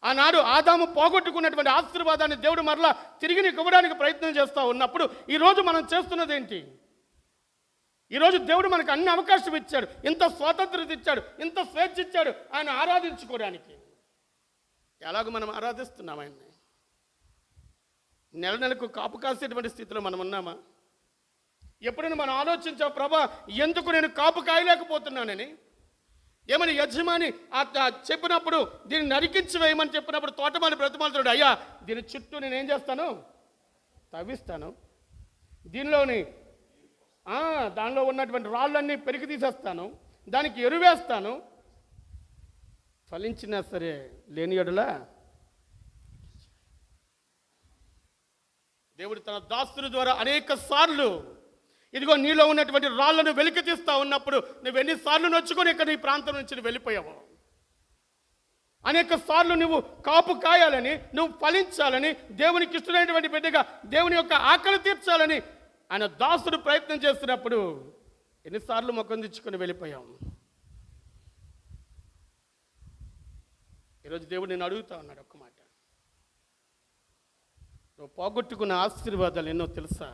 ఆనాడు ఆదాము పోగొట్టుకున్నటువంటి ఆశీర్వాదాన్ని దేవుడు మరలా తిరిగి నీకు ఇవ్వడానికి ప్రయత్నం చేస్తూ ఉన్నప్పుడు ఈరోజు మనం చేస్తున్నది ఏంటి? ఈరోజు దేవుడు మనకు అన్ని అవకాశం ఇచ్చాడు, ఇంత స్వాతంత్రత ఇచ్చాడు, ఇంత స్వేచ్ఛ ఇచ్చాడు ఆయన ఆరాధించుకోవడానికి. ఎలాగో మనం ఆరాధిస్తున్నాం ఆయన్ని? నెలకు కాపు కాసేటువంటి స్థితిలో మనం ఉన్నామా? ఎప్పుడైనా మనం ఆలోచించావు, ప్రభా ఎందుకు నేను కాపు కాయలేకపోతున్నానని? ఏమని యజమాని చెప్పినప్పుడు దీన్ని నరికించి వేయమని చెప్పినప్పుడు తోటమాలి బ్రతిమాలుతాడు, అయ్యా దీని చుట్టూ నేనేం చేస్తాను? తవ్విస్తాను, దానిలో ఉన్నటువంటి రాళ్ళన్నీ పెరికి తీసేస్తాను, దానికి ఎరువేస్తాను, ఫలించినా సరే లేని యెడల దేవుడు తన దాసుల ద్వారా అనేక సార్లు ఇదిగో నీలో ఉన్నటువంటి రాళ్లను వెలికి తీస్తా ఉన్నప్పుడు నువ్వు ఎన్నిసార్లు నొచ్చుకొని ఇక్కడ ఈ ప్రాంతం నుంచి వెళ్ళిపోయావు? అనేక సార్లు నువ్వు కాపు కాయాలని, నువ్వు ఫలించాలని, దేవునికి ఇష్టమైనటువంటి బిడ్డగా దేవుని యొక్క ఆకలి తీర్చాలని ఆయన దాసుడు ప్రయత్నం చేస్తున్నప్పుడు ఎన్నిసార్లు ముఖం తెచ్చుకొని వెళ్ళిపోయాం? ఈరోజు దేవుడు నేను అడుగుతా ఉన్నాడు ఒక్క మాట. నువ్వు పోగొట్టుకున్న ఆశీర్వాదాలు ఎన్నో తెలుసా?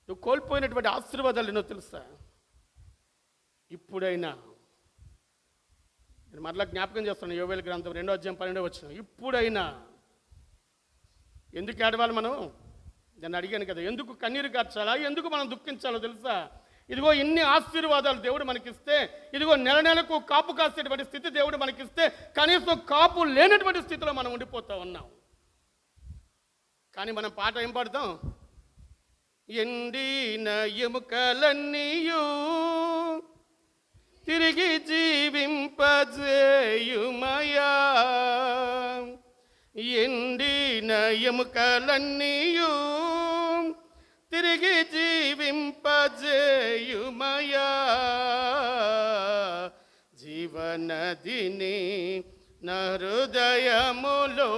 నువ్వు కోల్పోయినటువంటి ఆశీర్వాదాలు ఎన్నో తెలుసా? ఇప్పుడైనా నేను మరలా జ్ఞాపకం చేస్తున్నాను, యోవేలు గ్రంథం 2:12 ఇప్పుడైనా. ఎందుకు ఏడవాలి మనం? నేను అడిగాను కదా, ఎందుకు కన్నీరు కార్చాలా, ఎందుకు మనం దుఃఖించాలో తెలుసా? ఇదిగో ఇన్ని ఆశీర్వాదాలు దేవుడు మనకిస్తే, ఇదిగో నెల నెలకు కాపు కాసేటువంటి స్థితి దేవుడు మనకిస్తే, కనీసం కాపు లేనటువంటి స్థితిలో మనం ఉండిపోతా ఉన్నాం. కానీ మనం పాట ఏం పాడతాం? ఎండిన ఎముకలన్నీయు తిరిగి జీవింపజేయుమయా, ఎండిన ఎముకలన్నీయు తిరిగి జీవింపజేయుమయా, జీవనదిని నా హృదయములో